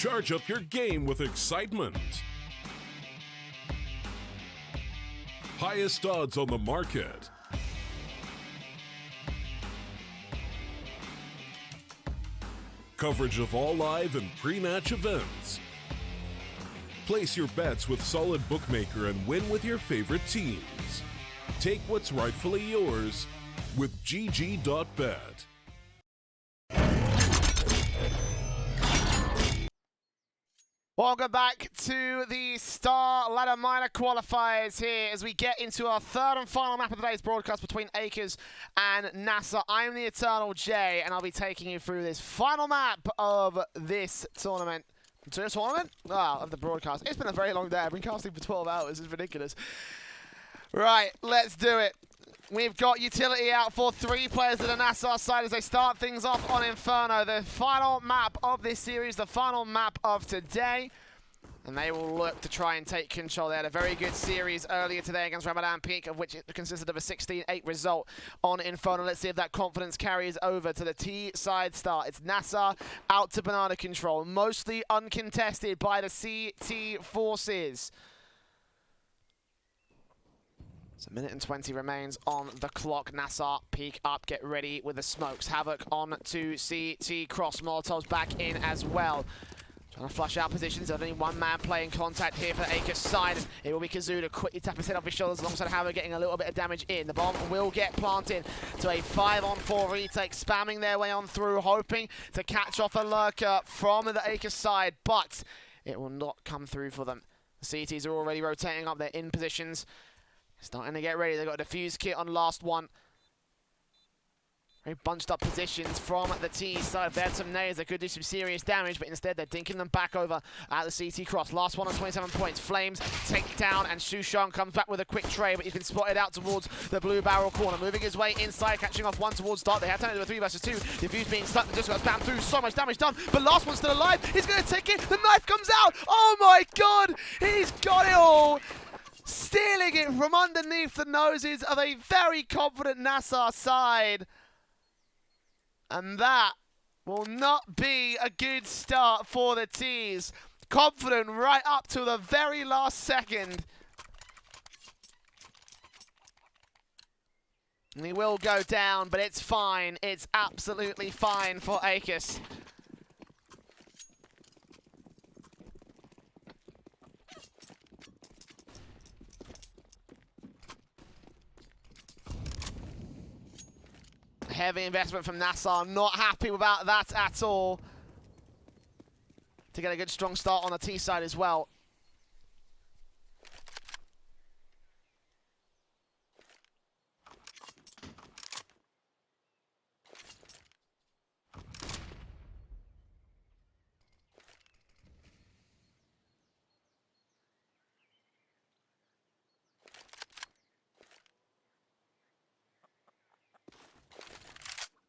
Charge up your game with excitement. Highest odds on the market. Coverage of all live and pre-match events. Place your bets with Solid Bookmaker and win with your favorite teams. Take what's rightfully yours with GG.bet. Welcome back to the StarLadder minor qualifiers here as we get into our third and final map of today's broadcast between Aequus and NASR. I'm the Eternal J, and I'll be taking you through this final map of this tournament. Of the broadcast. It's been a very long day. I've been casting for 12 hours. It's ridiculous. Right, let's do it. We've got utility out for 3 players at the NASR side as they start things off on Inferno. The final map of this series, the final map of today. And they will look to try and take control. They had a very good series earlier today against Ramadan Peak, of which it consisted of a 16-8 result on Inferno. Let's see if that confidence carries over to the T side start. It's NASR out to banana control, mostly uncontested by the CT forces. So a minute and 20 remains on the clock. NASR peak up, get ready with the smokes. Havoc on to CT cross. Molotov's back in as well. Trying to flush out positions. There's only one man playing contact here for the Aequus side. It will be Kazoo to quickly tap his head off his shoulders alongside Havoc getting a little bit of damage in. The bomb will get planted to a 5-on-4 retake, spamming their way on through, hoping to catch off a lurker from the Aequus side, but it will not come through for them. The CTs are already rotating up. They're in positions. Starting to get ready. They've got a defuse kit on last one. Very bunched up positions from the T side. If they had some nades, they could do some serious damage, but instead they're dinking them back over at the CT cross. Last one on 27 points. Flames take down, and Shushan comes back with a quick trade, but he's been spotted out towards the blue barrel corner. Moving his way inside, catching off one towards Dart. They have turned into a 3 versus 2. Defuse being stuck, just got spammed through. So much damage done, but last one's still alive. He's going to take it. The knife comes out. Oh my god, he's got it all. Stealing it from underneath the noses of a very confident NASR side. And that will not be a good start for the T's. Confident right up to the very last second. And he will go down, but it's fine. It's absolutely fine for Aequus. Heavy investment from NASR, not happy about that at all. To get a good strong start on the T side as well.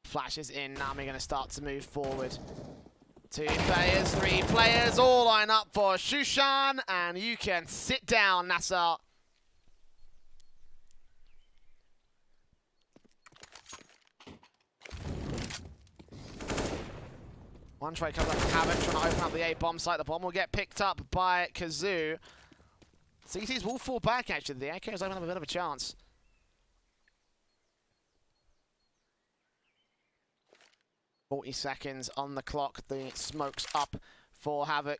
Flashes in, Nami going to start to move forward. 2 players, 3 players, all line up for Shushan, and you can sit down, NASR. One trade comes up from Havoc, trying to open up the A bomb site. The bomb will get picked up by Kazoo. CTs will fall back, actually. The Aequus open up a bit of a chance. 40 seconds on the clock. The smoke's up for Havoc.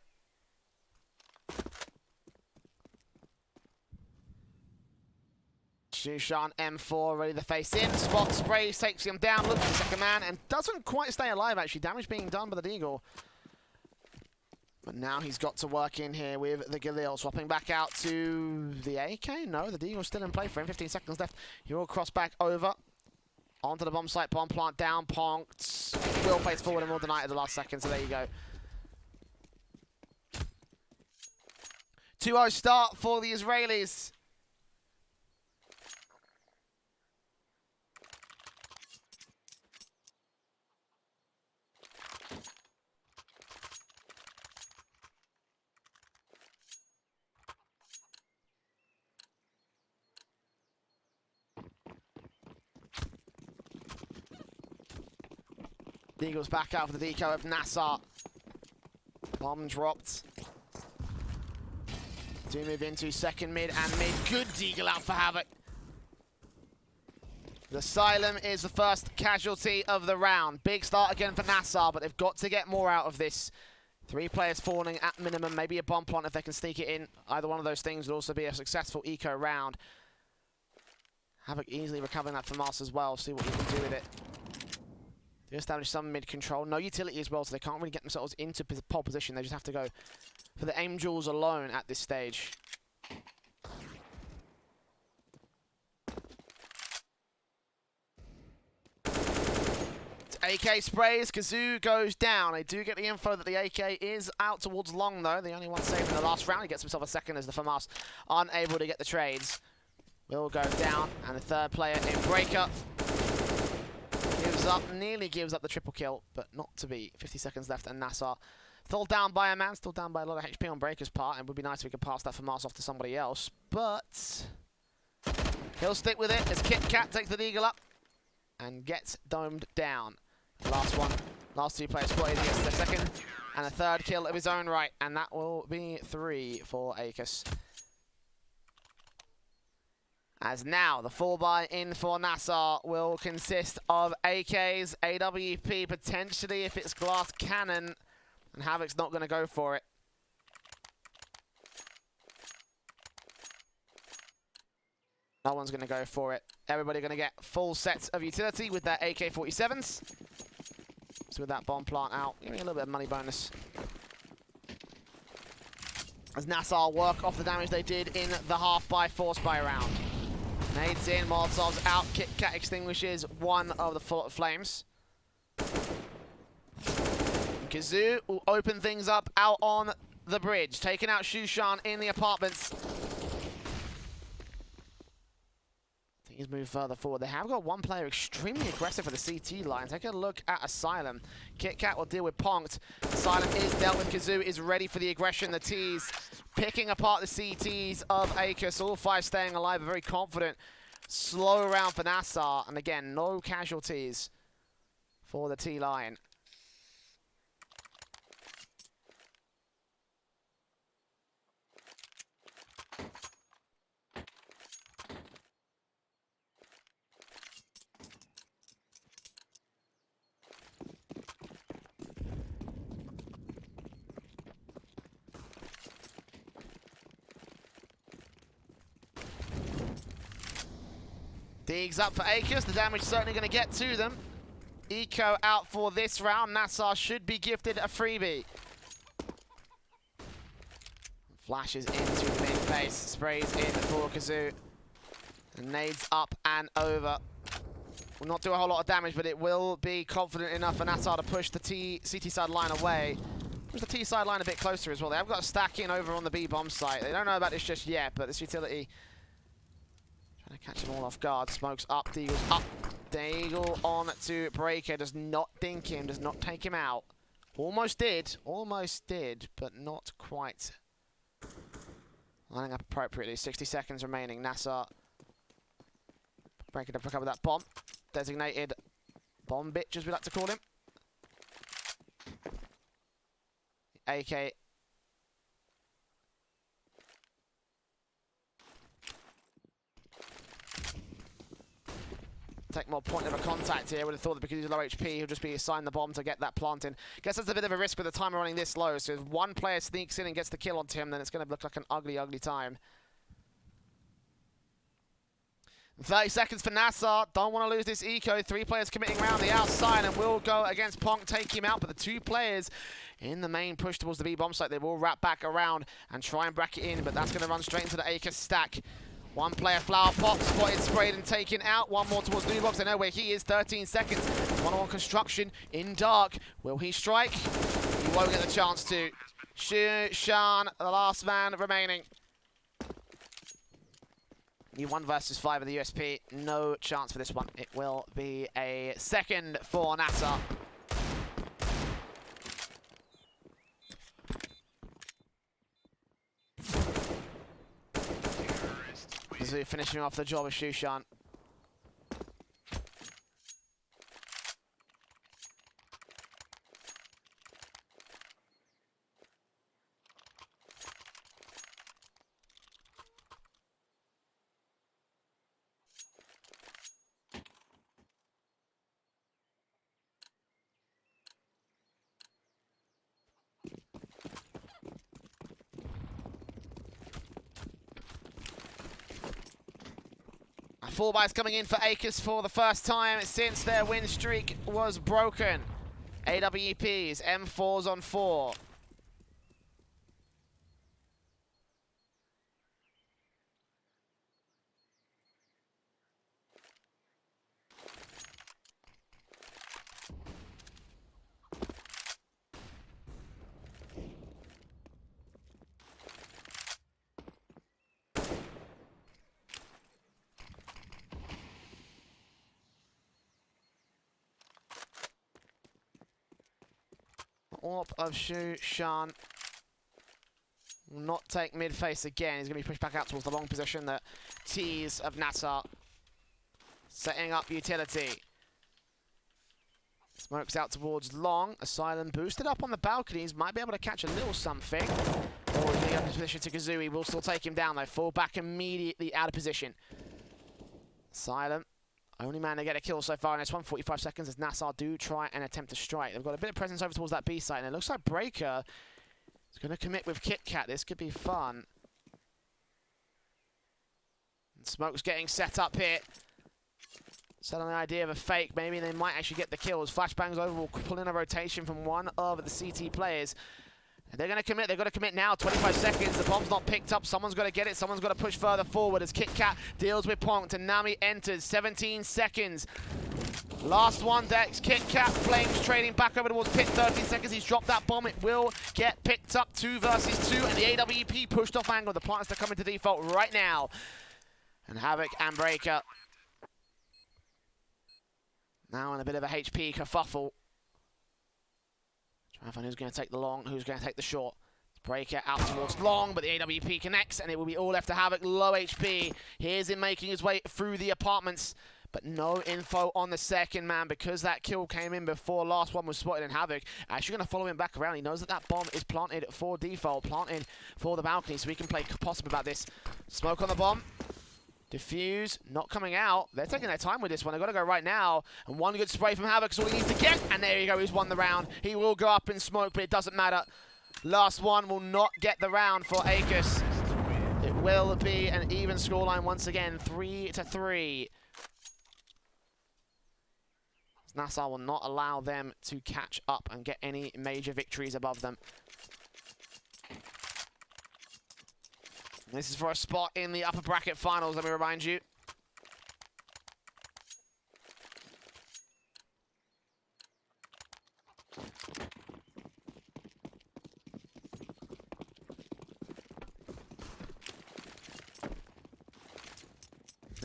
Shushan M4 ready to face in. Spot spray takes him down. Looks for the second man and doesn't quite stay alive, actually. Damage being done by the Deagle. But now he's got to work in here with the Galil. Swapping back out to the AK. No, the Deagle's still in play for him. 15 seconds left. He will cross back over. Onto the bomb site, bomb plant down, Ponks. Will plays forward and will deny it at the last second, so there you go. 2-0 start for the Israelis. The Eagles back out for the deco of NASR. Bomb dropped. Do move into second mid and mid. Good deagle out for Havoc. The Asylum is the first casualty of the round. Big start again for NASR, but they've got to get more out of this. 3 players falling at minimum, maybe a bomb plant if they can sneak it in. Either one of those things would also be a successful eco round. Havoc easily recovering that from us as well. See what we can do with it. They establish some mid control. No utility as well, so they can't really get themselves into pole position. They just have to go for the aim jewels alone at this stage. AK sprays, Kazoo goes down. They do get the info that the AK is out towards long though. The only one saved in the last round. He gets himself a second as the FAMAS unable to get the trades. Will go down, and the third player in breakup gives up, nearly gives up the triple kill, but not to be. 50 seconds left, and NASR still down by a man, still down by a lot of HP on Breaker's part, and it would be nice if we could pass that FAMAS off to somebody else, but he'll stick with it as Kit Kat takes the deagle up and gets domed down. Last one, last 2 players spotted. He gets the second and a third kill of his own right, and that will be 3 for Aequus. As now, the 4-buy in for NASR will consist of AKs, AWP, potentially if it's glass cannon, and Havoc's not going to go for it. No one's going to go for it. Everybody going to get full sets of utility with their AK-47s. So with that bomb plant out, give me a little bit of money bonus. As NASR work off the damage they did in the half-buy, force-buy round. Nades in, Molotovs out, Kit Kat extinguishes one of the flames. Kazoo will open things up out on the bridge, taking out Shushan in the apartments. He's moved further forward. They have got one player extremely aggressive for the CT line. Take a look at Asylum. Kit Kat will deal with Punked. Asylum is dealt with. Kazoo is ready for the aggression. The T's picking apart the CTs of Aequus. All 5 staying alive. Very confident. Slow round for NASR. And again, no casualties for the T line. Digs up for Aequus. The damage certainly going to get to them. Eco out for this round. NASR should be gifted a freebie. Flashes into the main face. Sprays in for Kazoo. And nades up and over. Will not do a whole lot of damage, but it will be confident enough for NASR to push the CT side line away. Push the T side line a bit closer as well. They have got a stack in over on the B bomb site. They don't know about this just yet, but this utility trying to catch them all off guard. Smokes up, Deagle's up. Deagle on to Breaker. Does not dink him, does not take him out. Almost did, but not quite. Lining up appropriately. 60 seconds remaining. NASR Breaker to recover that bomb. Designated bomb bitch, as we like to call him. AK. Take more point of a contact here. Would have thought that because he's low HP, he'll just be assigned the bomb to get that plant in. Guess that's a bit of a risk with the timer running this low. So if one player sneaks in and gets the kill onto him, then it's going to look like an ugly, ugly time. 30 seconds for NASR. Don't want to lose this eco. 3 players committing around the outside and will go against Ponk, take him out. But the 2 players in the main push towards the B bomb site, they will wrap back around and try and bracket in. But that's going to run straight into the Aequus stack. 1 player flower pop, spotted, sprayed and taken out. 1 more towards New Box. They know where he is. 13 seconds. 1-on-1 construction in dark. Will he strike? He won't get the chance to. Shan, the last man remaining. You 1 versus 5 of the USP. No chance for this one. It will be a second for NASR. Kazoo finishing off the job of Shushan. Full buys coming in for Aequus for the first time since their win streak was broken. AWPs, M4s on 4. Orp of Shan will not take mid face again. He's going to be pushed back out towards the long position that T's of NASR. Setting up utility. Smokes out towards long. Asylum boosted up on the balconies. Might be able to catch a little something. Or he's up in position to Kazooie. Will still take him down though. Fall back immediately out of position. Asylum. Only man to get a kill so far in this one, 45 seconds as NASR do try and attempt to strike. They've got a bit of presence over towards that B site, and it looks like Breaker is going to commit with Kit Kat. This could be fun. And Smoke's getting set up here. Set on the idea of a fake. Maybe they might actually get the kills. Flashbangs over will pull in a rotation from one of the CT players. And they're going to commit. They've got to commit now. 25 seconds. The bomb's not picked up. Someone's got to get it. Someone's got to push further forward as Kit Kat deals with Ponk. And Nami enters. 17 seconds. Last one, Dex. Kit Kat. Flames trading back over towards Pit. 13 seconds. He's dropped that bomb. It will get picked up. 2 versus 2. And the AWP pushed off angle. The plants are coming to default right now. And Havoc and Breaker now in a bit of a HP kerfuffle. Trying to find who's going to take the long, who's going to take the short. Breaker out towards long, but the AWP connects, and it will be all left to Havoc. Low HP. Here's him making his way through the apartments, but no info on the second man because that kill came in before last one was spotted in Havoc. Actually going to follow him back around. He knows that that bomb is planted for default, planted for the balcony, so we can play possum about this. Smoke on the bomb. Diffuse, not coming out. They're taking their time with this one. They've got to go right now. And one good spray from Havoc is all he needs to get. And there you go, he's won the round. He will go up in smoke, but it doesn't matter. Last one will not get the round for Aequus. It will be an even scoreline once again, 3-3. NASR will not allow them to catch up and get any major victories above them. This is for a spot in the upper bracket finals, let me remind you.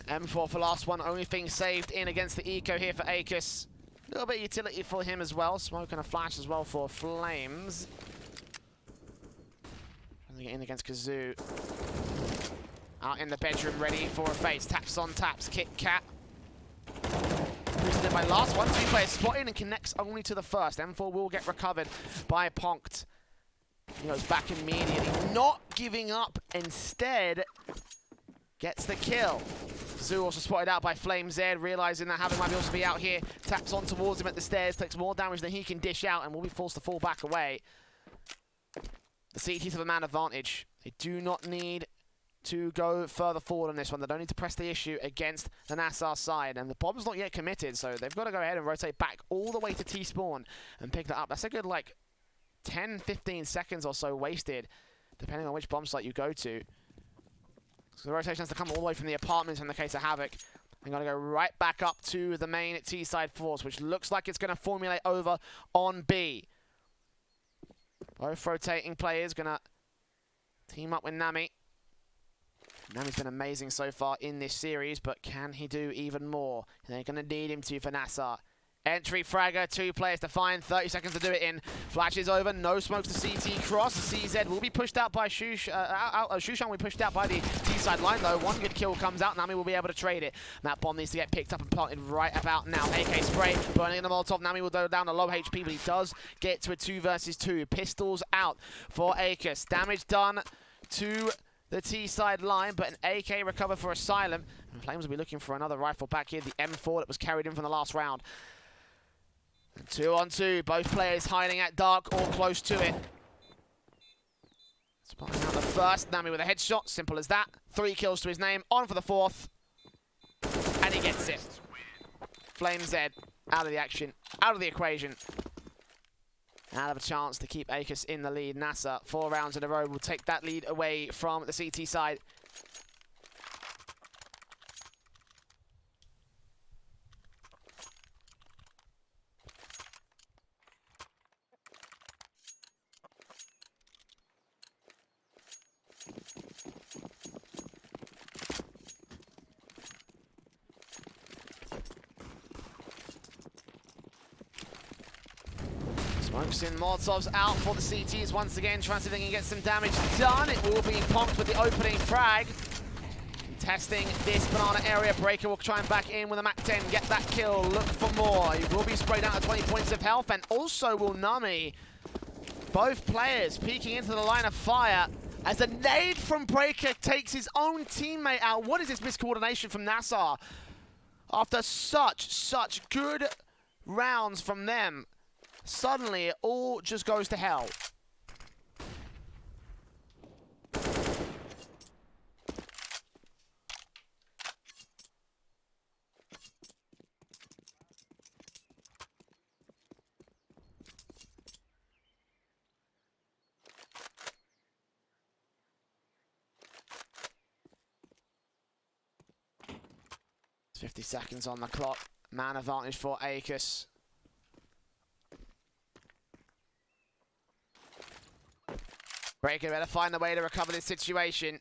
M4 for last one, only thing saved in against the Eco here for Aequus. A little bit of utility for him as well, smoke and a flash as well for Flames. Trying to get in against Kazoo. Out in the bedroom, ready for a face. Taps on taps. Kit Kat. Boosted by last one. 2 players spotted and connects only to the first. M4 will get recovered by Ponkt. He goes back immediately. Not giving up. Instead, gets the kill. Zoo also spotted out by Flame Z, realizing that Havoc might also be out here. Taps on towards him at the stairs. Takes more damage than he can dish out and will be forced to fall back away. The CTs have a man advantage. They do not need to go further forward on this one. They don't need to press the issue against the NASR side. And the bomb's not yet committed, so they've got to go ahead and rotate back all the way to T-spawn and pick that up. That's a good, like, 10, 15 seconds or so wasted, depending on which bomb site you go to. So the rotation has to come all the way from the apartments in the case of Havoc. They're going to go right back up to the main T-side force, which looks like it's going to formulate over on B. Both rotating players going to team up with Nami. Nami's been amazing so far in this series, but can he do even more? They're going to need him to for NASR. Entry fragger, 2 players to find, 30 seconds to do it in. Flash is over, no smokes to CT cross. CZ will be pushed out by Shushan will be pushed out by the T-side line though. One good kill comes out, Nami will be able to trade it. That bomb needs to get picked up and planted right about now. AK spray, burning in the Molotov. Nami will go down to low HP, but he does get to a 2 versus 2. Pistols out for Aequus. Damage done to the T-side line, but an AK recovered for Asylum. And Flames will be looking for another rifle back here, the M4 that was carried in from the last round. 2 on 2, both players hiding at dark or close to it. Spotting out the first, Nami with a headshot, simple as that. 3 kills to his name, on for the 4th. he gets it. Flame Z out of the action, out of the equation. Out of a chance to keep Aequus in the lead. NASR, 4 rounds in a row, will take that lead away from the CT side. Smokes in, Molotovs out for the CTs once again, trying to see if they can get some damage done. It will be Punked with the opening frag. Testing this banana area. Breaker will try and back in with a MAC-10, get that kill, look for more. He will be sprayed out at 20 points of health, and also will Nami. Both players peeking into the line of fire as a nade from Breaker takes his own teammate out. What is this miscoordination from NASR? After such good rounds from them, suddenly it all just goes to hell. It's 50 seconds on the clock. Man advantage for Aequus. Breaker better find a way to recover this situation.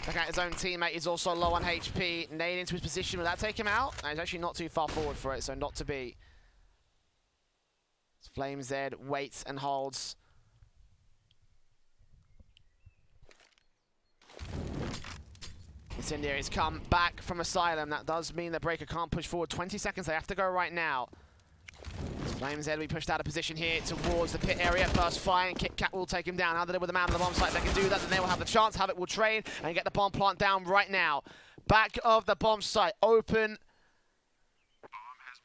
Check out his own teammate, he's also low on HP. Nade into his position, will that take him out? No, he's actually not too far forward for it, so not to be. Flame Z waits and holds. Incendiary's come back from Asylum. That does mean that Breaker can't push forward. 20 seconds, they have to go right now. Flame Z will be pushed out of position here towards the pit area. First fire, and Kit Kat will take him down. Now that they're with the man on the bomb site, they can do that, then they will have the chance. Havoc will trade and get the bomb plant down right now. Back of the bomb site, open. Bomb has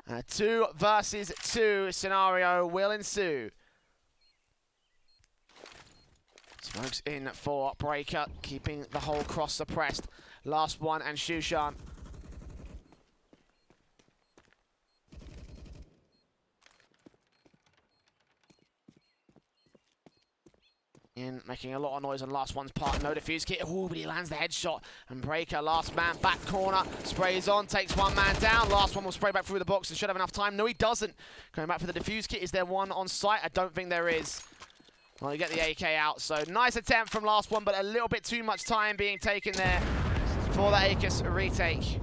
been planted. 2 versus 2 scenario will ensue. Smokes in for Breaker, keeping the whole cross suppressed. Last one and Shushan. In, making a lot of noise on last one's part. No defuse kit. Ooh, but he lands the headshot. And Breaker, last man, back corner. Sprays on, takes one man down. Last one will spray back through the box and should have enough time. No, he doesn't. Going back for the defuse kit. Is there one on site? I don't think there is. Well, you get the AK out. So nice attempt from last one, but a little bit too much time being taken there for the Aequus retake.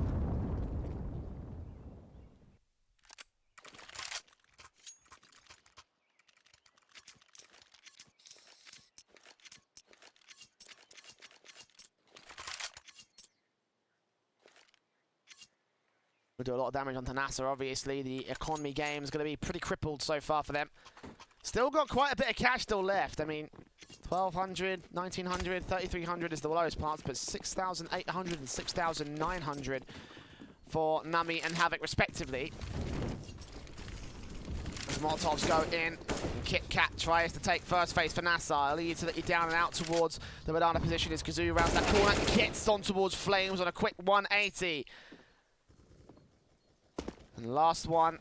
We'll do a lot of damage onto NASR, obviously. The economy game is going to be pretty crippled so far for them. Still got quite a bit of cash still left. I mean, 1,200, 1,900, 3,300 is the lowest parts, but 6,800 and 6,900 for Nami and Havoc, respectively. As Molotovs go in, Kit Kat tries to take first face for NASR. Leads to the down and out towards the Madonna position as Kazoo rounds that corner. Gets on towards Flames on a quick 180. And last one,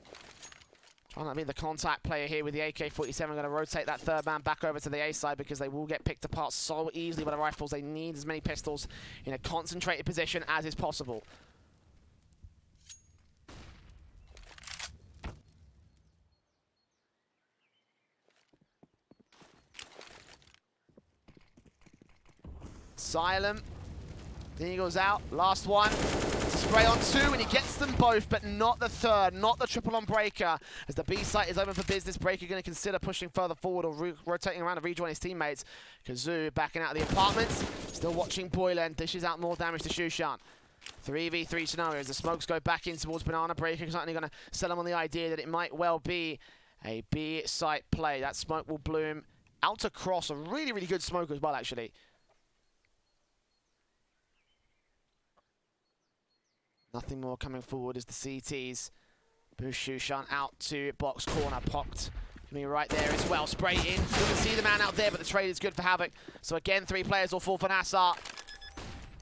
trying to be the contact player here with the AK-47. Going to rotate that third man back over to the A side because they will get picked apart so easily by the rifles. They need as many pistols in a concentrated position as is possible. Asylum. The Eagles out. Last one. Spray on 2 and he gets them both, but not the third, not the triple on Breaker. As the B site is open for business, Breaker going to consider pushing further forward or rotating around to rejoin his teammates. Kazoo backing out of the apartments, still watching Boylan, dishes out more damage to Shushan. 3v3 scenarios, the smokes go back in towards Banana. Breaker is certainly going to sell him on the idea that it might well be a B site play. That smoke will bloom out to cross, a really, really good smoke as well, actually. Nothing more coming forward as the CTs push Shushan out to box corner. Popped. Gonna be right there as well. Spray in. You can see the man out there, but the trade is good for Havoc. So again, 3 players will fall for NASR.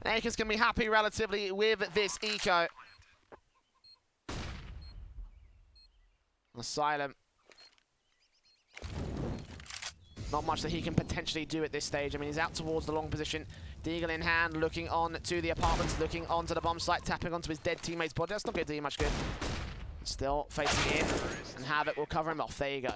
And Aequus can be happy relatively with this eco. Asylum. Not much that he can potentially do at this stage. I mean, he's out towards the long position. Deagle in hand, looking on to the apartments, looking onto the bomb site, tapping onto his dead teammate's body. That's not going to do much good. Still facing in, and Havoc will cover him off. There you go.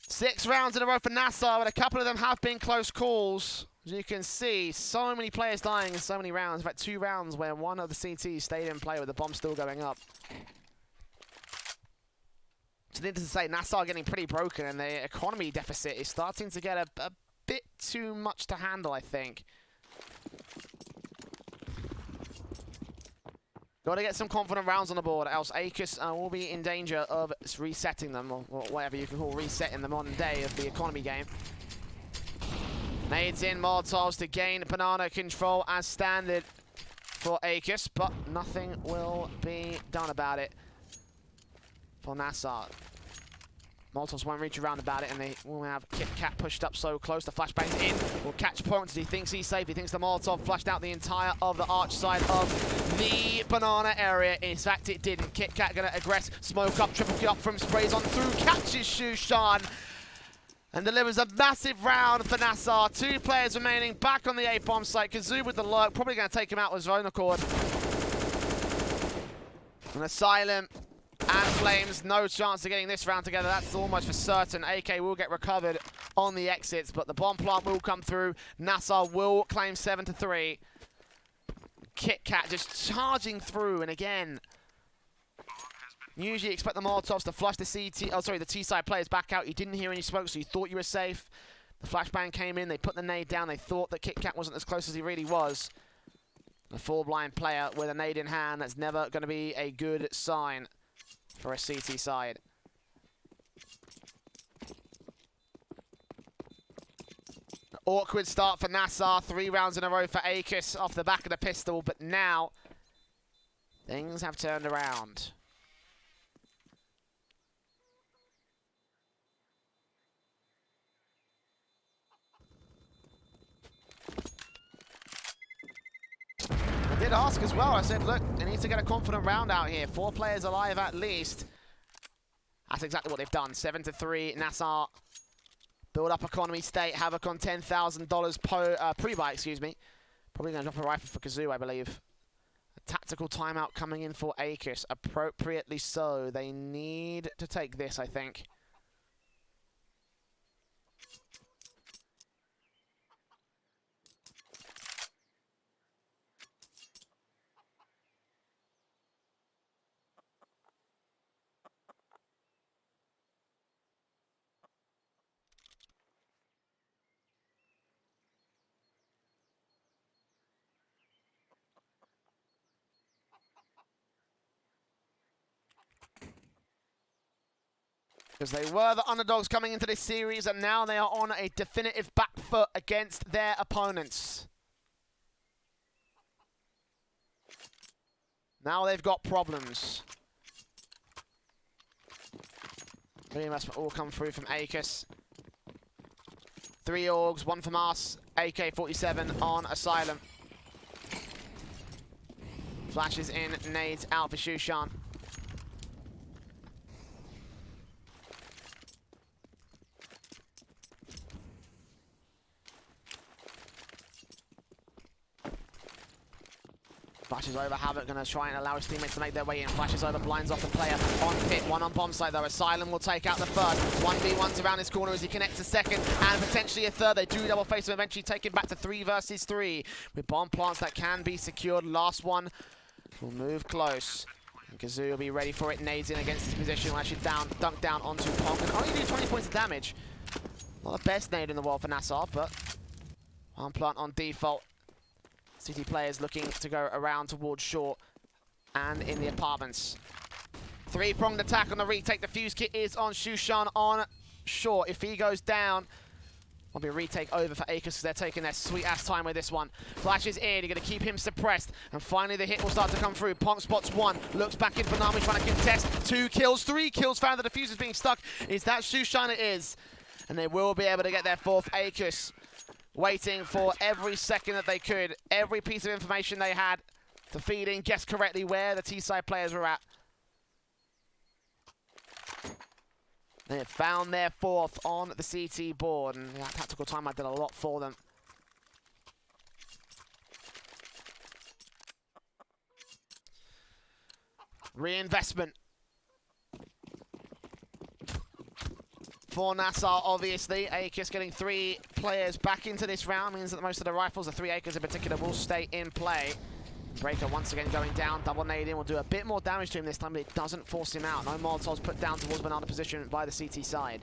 6 rounds in a row for NASR, but a couple of them have been close calls. As you can see, so many players dying in so many rounds. In fact, 2 rounds where one of the CTs stayed in play with the bomb still going up. So needless to say, NASR getting pretty broken, and the economy deficit is starting to get a bit too much to handle, I think. Got to get some confident rounds on the board, else Aequus will be in danger of resetting them, or whatever you can call resetting the modern day of the economy game. Nades in, Molotovs to gain banana control as standard for Aequus, but nothing will be done about it for NASR. Molotovs won't reach around about it, and they will have Kit Kat pushed up so close. The flashbang's in. Will catch points. He thinks he's safe. He thinks the Molotov flushed out the entire of the arch side of the banana area. In fact, it didn't. Kit Kat gonna aggress. Smoke up, triple kill up from sprays on through. Catches Shushan and delivers a massive round for NASR. 2 players remaining back on the A-bomb site. Kazoo with the lurk. Probably gonna take him out with his own accord. And Asylum and Flames, no chance of getting this round together. That's almost for certain. AK will get recovered on the exits, but the bomb plant will come through. NASR will claim 7-3. Kit Kat just charging through, and again, usually expect the Molotovs to flush the the T-side players back out. You didn't hear any smoke, so you thought you were safe. The flashbang came in, they put the nade down, they thought that Kit Kat wasn't as close as he really was. A full blind player with a nade in hand, that's never going to be a good sign for a CT side. Awkward start for NASR. 3 rounds in a row for Aequus off the back of the pistol, but now things have turned around. I did ask as well. I said, look, they need to get a confident round out here. 4 players alive at least. That's exactly what they've done. 7-3. NASR build up economy state. Havoc on $10,000 pre-buy, excuse me. Probably going to drop a rifle for Kazoo, I believe. A tactical timeout coming in for Aequus. Appropriately so. They need to take this, I think. Because they were the underdogs coming into this series, and now they are on a definitive back foot against their opponents. Now they've got problems. Reinvestment all come through from Aequus. 3 orgs, 1 from us. AK-47 on Asylum. Flashes in, nades out for Shushan. Flashes over, Havoc gonna try and allow his teammates to make their way in. Flashes over, blinds off the player on pit. 1 on bomb site though. Asylum will take out the first. 1v1s around his corner as he connects a second and potentially a third. They do double face him, eventually take him back to 3 versus 3. With bomb plants that can be secured. Last one will move close. And Kazoo will be ready for it. Nades in against his position. Will actually dunk down onto Pong. And only do 20 points of damage. Not the best nade in the world for NASR, but bomb plant on default. City players looking to go around towards short and in the apartments. 3-pronged attack on the retake. The fuse kit is on Shushan on short. If he goes down, will be a retake over for Aequus because they're taking their sweet-ass time with this one. Flashes in, you're going to keep him suppressed. And finally the hit will start to come through. Ponk spots 1, looks back in for Nami trying to contest. 2 kills, 3 kills found. The defuse is being stuck. Is that Shushan? It is. And they will be able to get their 4th. Aequus waiting for every second that they could, every piece of information they had to feed in, guess correctly where the T-side players were at. They have found their fourth on the CT board, and that tactical timeout did a lot for them. Reinvestment for NASR, obviously. Aequus getting 3 players back into this round means that most of the rifles, the 3 Aequus in particular, will stay in play. Breaker once again going down, double nade in, will do a bit more damage to him this time, but it doesn't force him out. No Molotovs put down towards banana position by the CT side.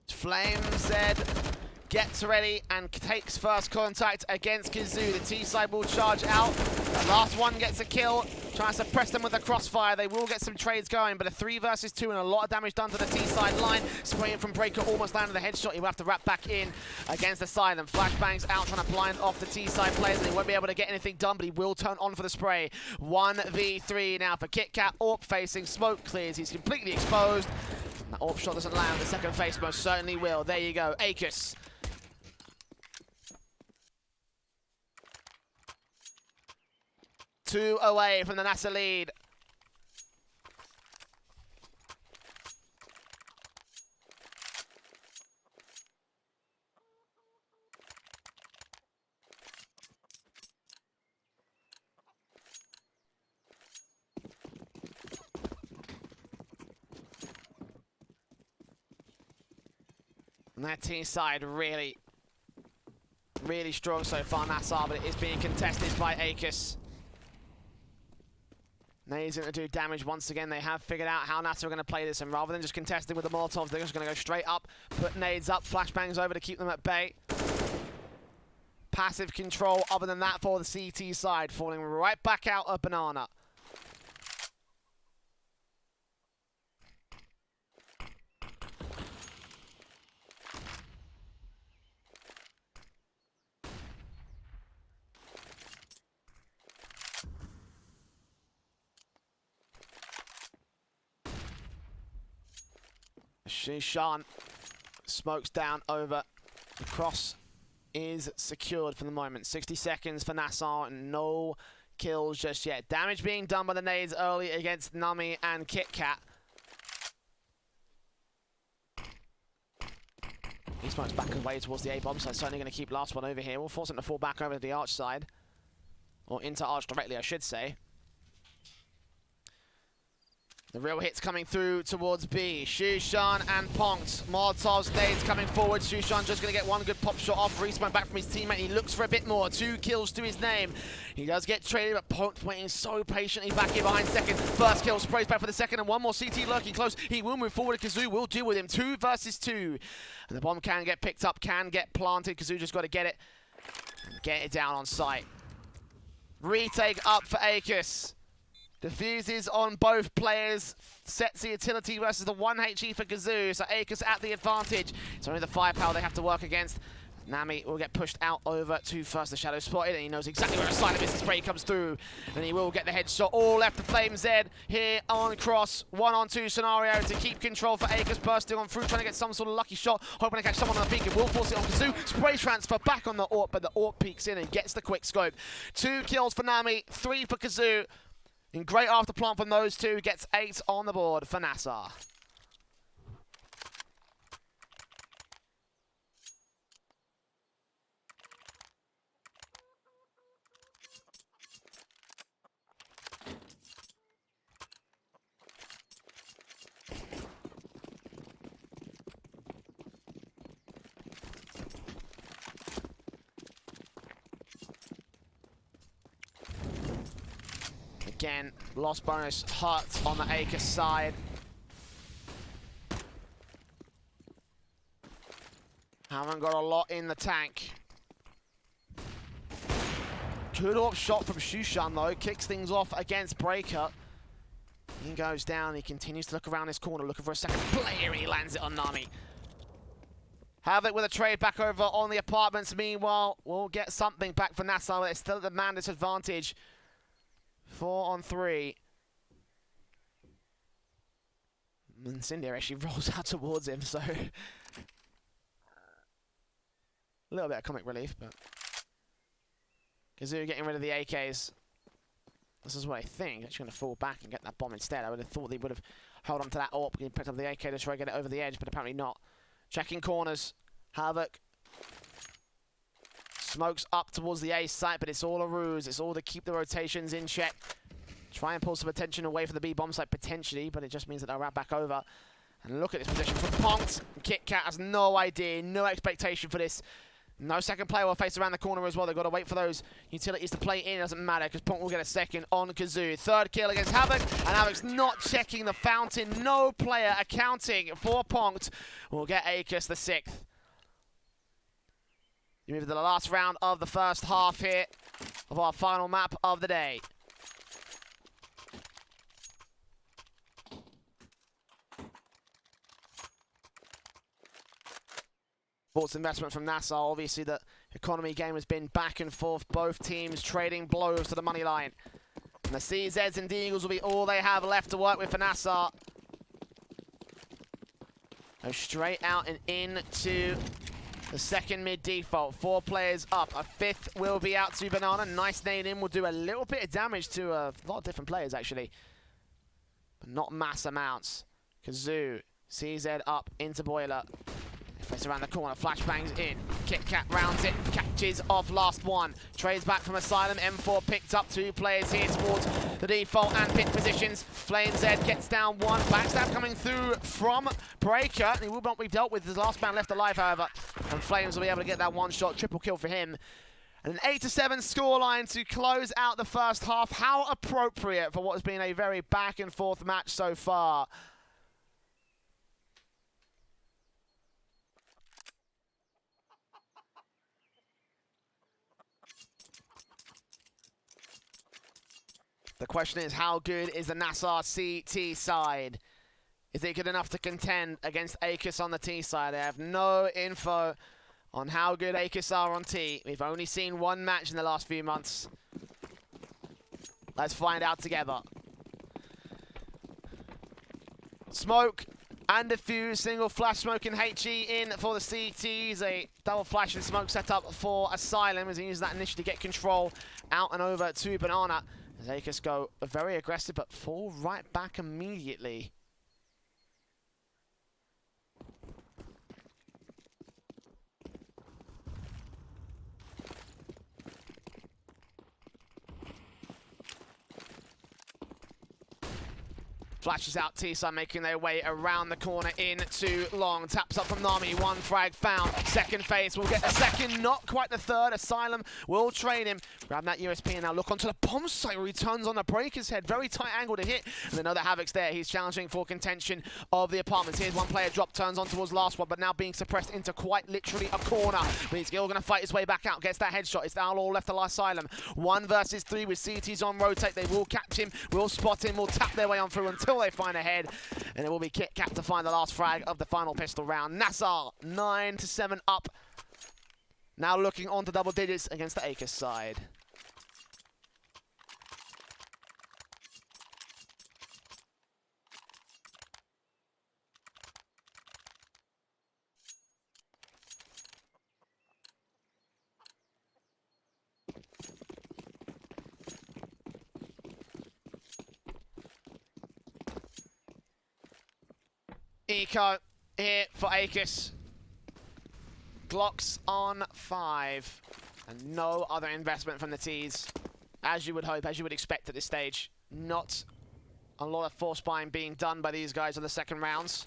FlameZ gets ready and takes first contact against Kazoo. The T-side will charge out. The last one gets a kill. Trying to suppress them with the crossfire. They will get some trades going, but a 3 versus 2 and a lot of damage done to the T-side line. Spraying from Breaker almost landed the headshot. He will have to wrap back in against the Silent. Flashbangs out trying to blind off the T-side players, and he won't be able to get anything done, but he will turn on for the spray. 1v3 now for KitKat. Orp facing, smoke clears. He's completely exposed. That AWP shot doesn't land. The second face most certainly will. There you go. Aequus. Two away from the NASR lead. And that team side really strong so far, NASR, but it is being contested by Aequus. Nade's going to do damage once again. They have figured out how NASR are going to play this, and rather than just contesting with the Molotovs, they're just going to go straight up, put nades up, flashbangs over to keep them at bay. Passive control other than that for the CT side, falling right back out of banana. Shishan smokes down over. The cross is secured for the moment. 60 seconds for NASR and no kills just yet. Damage being done by the nades early against Nami and KitKat. He smokes back away towards the A-bomb, so certainly going to keep last one over here. We'll force him to fall back over to the arch side. Or into arch directly, I should say. The real hits coming through towards B. Shushan and Ponkt. Molotovs, nades coming forward. Shushan just going to get one good pop shot off. Respawn back from his teammate. He looks for a bit more. 2 kills to his name. He does get traded, but Ponkt waiting so patiently back here behind second. First kill, sprays back for the second, and one more CT lurking close. He will move forward. Kazoo will deal with him. 2 versus 2. And the bomb can get picked up, can get planted. Kazoo just got to get it. And get it down on site. Retake up for Aequus. Diffuses on both players, sets the utility versus the 1 HE for Kazoo, so Aequus at the advantage. It's only the firepower they have to work against. Nami will get pushed out over to first the shadow spotted, and he knows exactly where a silent business spray comes through, and he will get the headshot. All left to FlameZ here on cross. 1-on-2 scenario to keep control for Aequus, bursting on through, trying to get some sort of lucky shot, hoping to catch someone on the peak. It will force it on Kazoo. Spray transfer back on the AWP, but the AWP peeks in and gets the quick scope. 2 kills for Nami, 3 for Kazoo. And great after plant from those two, gets 8 on the board for NASR. Again, loss bonus hurt on the Aequus side. Haven't got a lot in the tank. Good AWP shot from Shushan though, kicks things off against Breaker. He goes down, he continues to look around his corner, looking for a second player, he lands it on Nami. Havoc with a trade back over on the apartments. Meanwhile, we'll get something back for NASR, but it's still at the man disadvantage. 4 on 3. And Cinder actually rolls out towards him, so a little bit of comic relief, but Kazoo getting rid of the AKs. This is what I think. Actually going to fall back and get that bomb instead. I would have thought they would have held on to that AWP and picked up the AK to try to get it over the edge, but apparently not. Checking corners. Havoc. Smokes up towards the A site, but it's all a ruse. It's all to keep the rotations in check. Try and pull some attention away from the B bomb site potentially, but it just means that they'll wrap back over. And look at this position for Ponkt. Kit Kat has no idea, no expectation for this. No second player will face around the corner as well. They've got to wait for those utilities to play in. It doesn't matter because Ponkt will get a second on Kazoo. Third kill against Havoc, and Havoc's not checking the fountain. No player accounting for Ponkt. We'll get Aequus the 6th. You move to the last round of the first half here of our final map of the day. Sports investment from NASR. Obviously, the economy game has been back and forth. Both teams trading blows to the money line. And the CZs and Deagles will be all they have left to work with for NASR. Go straight out and into the second mid default. 4 players up. A 5th will be out to Banana. Nice nade in will do a little bit of damage to a lot of different players, actually. But not mass amounts. Kazoo, CZ up into Boiler. Face around the corner, flashbangs in. Kit Kat rounds it, catches off last one. Trades back from Asylum, M4 picked up 2 players here towards the default and pit positions. Flame Z gets down 1. Backstab coming through from Breaker. He will not be dealt with, his last man left alive, however. And Flames will be able to get that 1-shot triple kill for him. And an 8-7 scoreline to close out the first half. How appropriate for what has been a very back and forth match so far. The question is, how good is the NASR CT side? Is it good enough to contend against Aequus on the T side? I have no info on how good Aequus are on T. We've only seen 1 match in the last few months. Let's find out together. Smoke and defuse, single flash smoke and HE in for the CTs. A double flash and smoke setup for Asylum as he uses that initially to get control out and over to Banana. As Aequus go very aggressive, but fall right back immediately. Flashes out T-side, making their way around the corner into long. Taps up from Nami, 1 frag found. Second phase, will get the second, not quite the third. Asylum will trade him. Grab that USP and now look onto the bomb site where he turns on the Breaker's head. Very tight angle to hit. And they know that Havoc's there. He's challenging for contention of the apartments. Here's 1 player drop, turns on towards last one, but now being suppressed into quite literally a corner. But he's still going to fight his way back out. Gets that headshot. It's the Outlaw left alive Asylum. 1 versus 3 with CTs on rotate. They will catch him, will spot him, will tap their way on through until they find a head, and it will be Kit Kat to find the last frag of the final pistol round. NASR 9-7 up, now looking on to double digits against the Aequus side. Eco here for Aequus. Glocks on 5. And no other investment from the T's. As you would hope, as you would expect at this stage. Not a lot of force buying being done by these guys on the second rounds.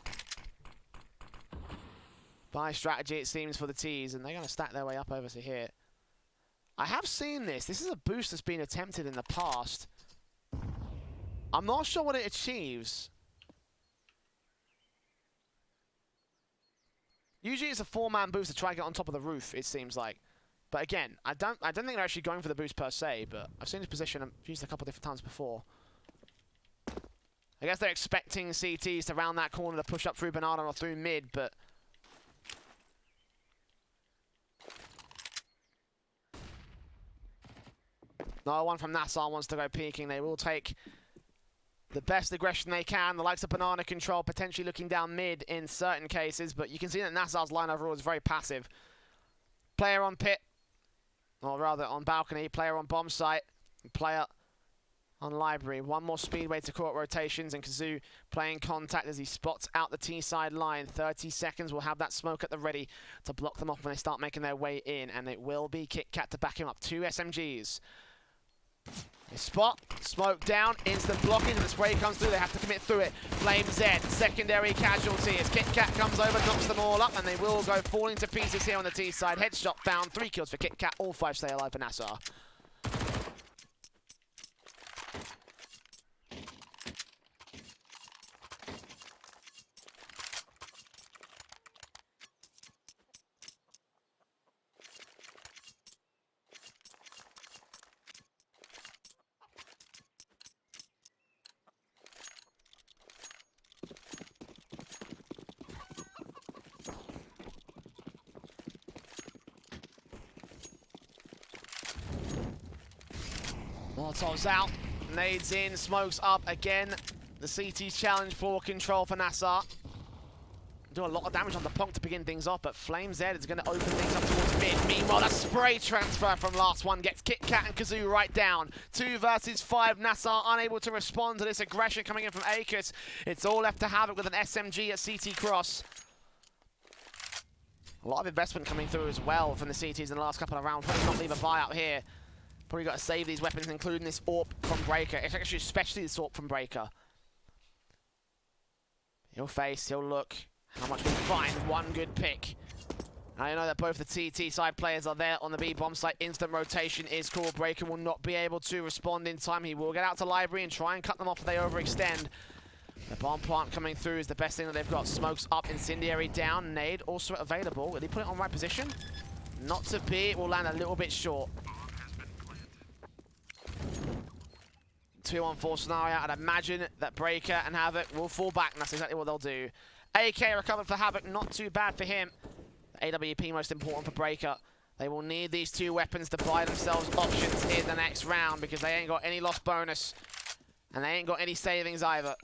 Buy strategy, it seems, for the T's. And they're going to stack their way up over to here. I have seen this. This is a boost that's been attempted in the past. I'm not sure what it achieves. Usually it's a 4-man boost to try and get on top of the roof, it seems like. But again, I don't think they're actually going for the boost per se, but I've seen this position used a couple different times before. I guess they're expecting CTs to round that corner to push up through Banana or through mid, but no one from NASR wants to go peeking. They will take the best aggression they can. The likes of Banana control, potentially looking down mid in certain cases, but you can see that NASR's line overall is very passive. Player on pit, or rather on balcony, player on bomb site, player on library. One more speedway to court rotations, and Kazoo playing contact as he spots out the T-side line. 30 seconds, will have that smoke at the ready to block them off when they start making their way in, and it will be Kit Kat to back him up. 2 SMGs. They spot, smoke down, instant blocking, and the spray comes through. They have to commit through it. Flame Z, secondary casualty as Kit Kat comes over, knocks them all up, and they will go falling to pieces here on the T-side. Headshot found, 3 kills for Kit Kat, all 5 stay alive for NASR. Molotov's out, nades in, smokes up again. The CT's challenge for control for NASR. Do a lot of damage on the Punk to begin things off, but Flame Z is going to open things up towards mid. Meanwhile, a spray transfer from last one gets Kit Kat and Kazoo right down. 2 versus 5, NASR unable to respond to this aggression coming in from Aequus. It's all left to Havoc with an SMG at CT cross. A lot of investment coming through as well from the CTs in the last couple of rounds. Probably not leave a buyout here. Probably got to save these weapons, including this AWP from Breaker. It's actually especially this AWP from Breaker. He'll face, he'll look. How much we find? One good pick. I know that both the TT side players are there on the B bomb site. Instant rotation is called. Breaker will not be able to respond in time. He will get out to library and try and cut them off if they overextend. The bomb plant coming through is the best thing that they've got. Smokes up, incendiary down, nade also available. Will he put it on right position? Not to be, it will land a little bit short. 2-on-4 scenario. I'd imagine that Breaker and Havoc will fall back, and that's exactly what they'll do. AK recovered for Havoc, not too bad for him. The AWP most important for Breaker. They will need these 2 weapons to buy themselves options in the next round, because they ain't got any loss bonus, and they ain't got any savings either.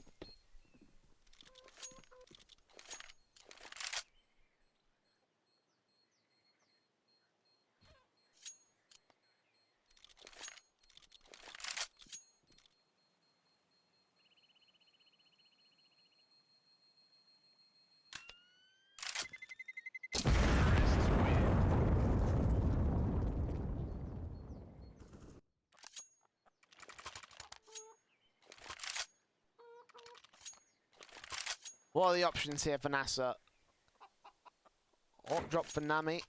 What are the options here for NASR? AWP drop for Nami.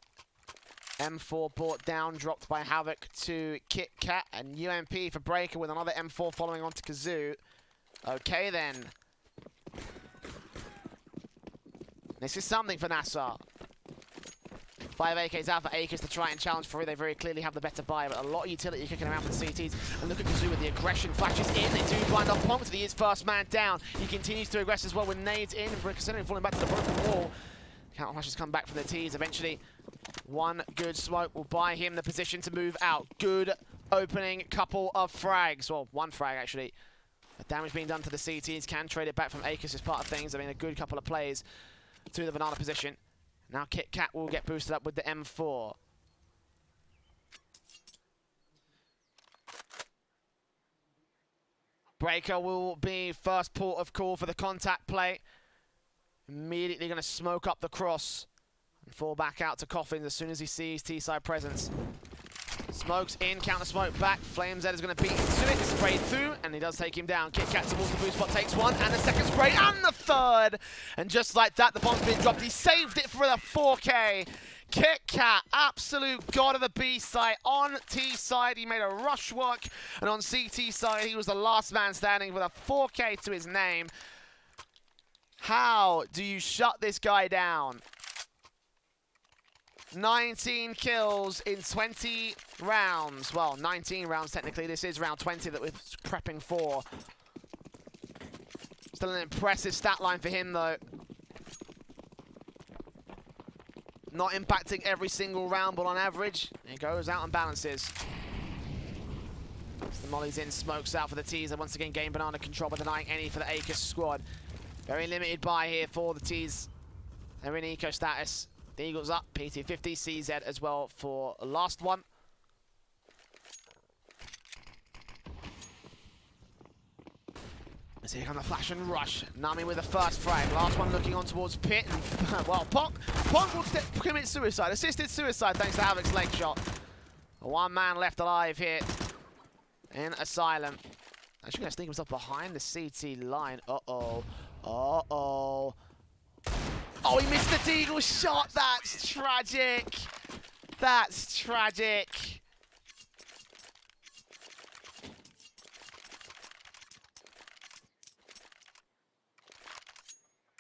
M4 brought down, dropped by Havoc to Kit Kat, and UMP for Breaker with another M4 following on to Kazoo. Okay then. This is something for NASR. 5 AKs out for Aequus to try and challenge for it. They very clearly have the better buy, but a lot of utility kicking around for the CTs. And look at Kazoo with the aggression. Flashes in. They do blind off Ponks. He is first man down. He continues to aggress as well with nades in. Considering falling back to the broken wall. Counter flashes come back from the T's. Eventually, one good smoke will buy him the position to move out. Good opening couple of frags. Well, one frag actually. The damage being done to the CTs. Can trade it back from Aequus as part of things. I mean, a good couple of plays to the banana position. Now Kit Kat will get boosted up with the M4. Breaker will be first port of call for the contact play. Immediately going to smoke up the cross and fall back out to Coffins as soon as he sees T-side presence. Smokes in, counter smoke back. Flame Z is going to beat into it, sprayed through, and he does take him down. Kit Kat towards the boost spot, takes one, and the second spray, and the third! And just like that, the bomb's been dropped. He saved it for the 4K. Kit Kat, absolute god of the B site. On T side, he made a rush work, and on CT side, he was the last man standing with a 4K to his name. How do you shut this guy down? 19 kills in 20 rounds. Well, 19 rounds technically. This is round 20 that we're prepping for. Still an impressive stat line for him, though. Not impacting every single round, but on average, he goes out and balances. The molly's in, smokes out for the teaser. Once again, game banana control by denying any for the Aequus squad. Very limited buy here for the T's. They're in eco status. The Eagles up, PT50, CZ as well for the last one. As here come the flash and rush. Nami with the first frag. Last one looking on towards Pit. And, well, Ponk will commit suicide. Assisted suicide thanks to Havoc's leg shot. One man left alive here in Asylum. Actually going to sneak himself behind the CT line. Uh-oh. Uh-oh. Oh, he missed the Deagle shot. That's tragic. That's tragic.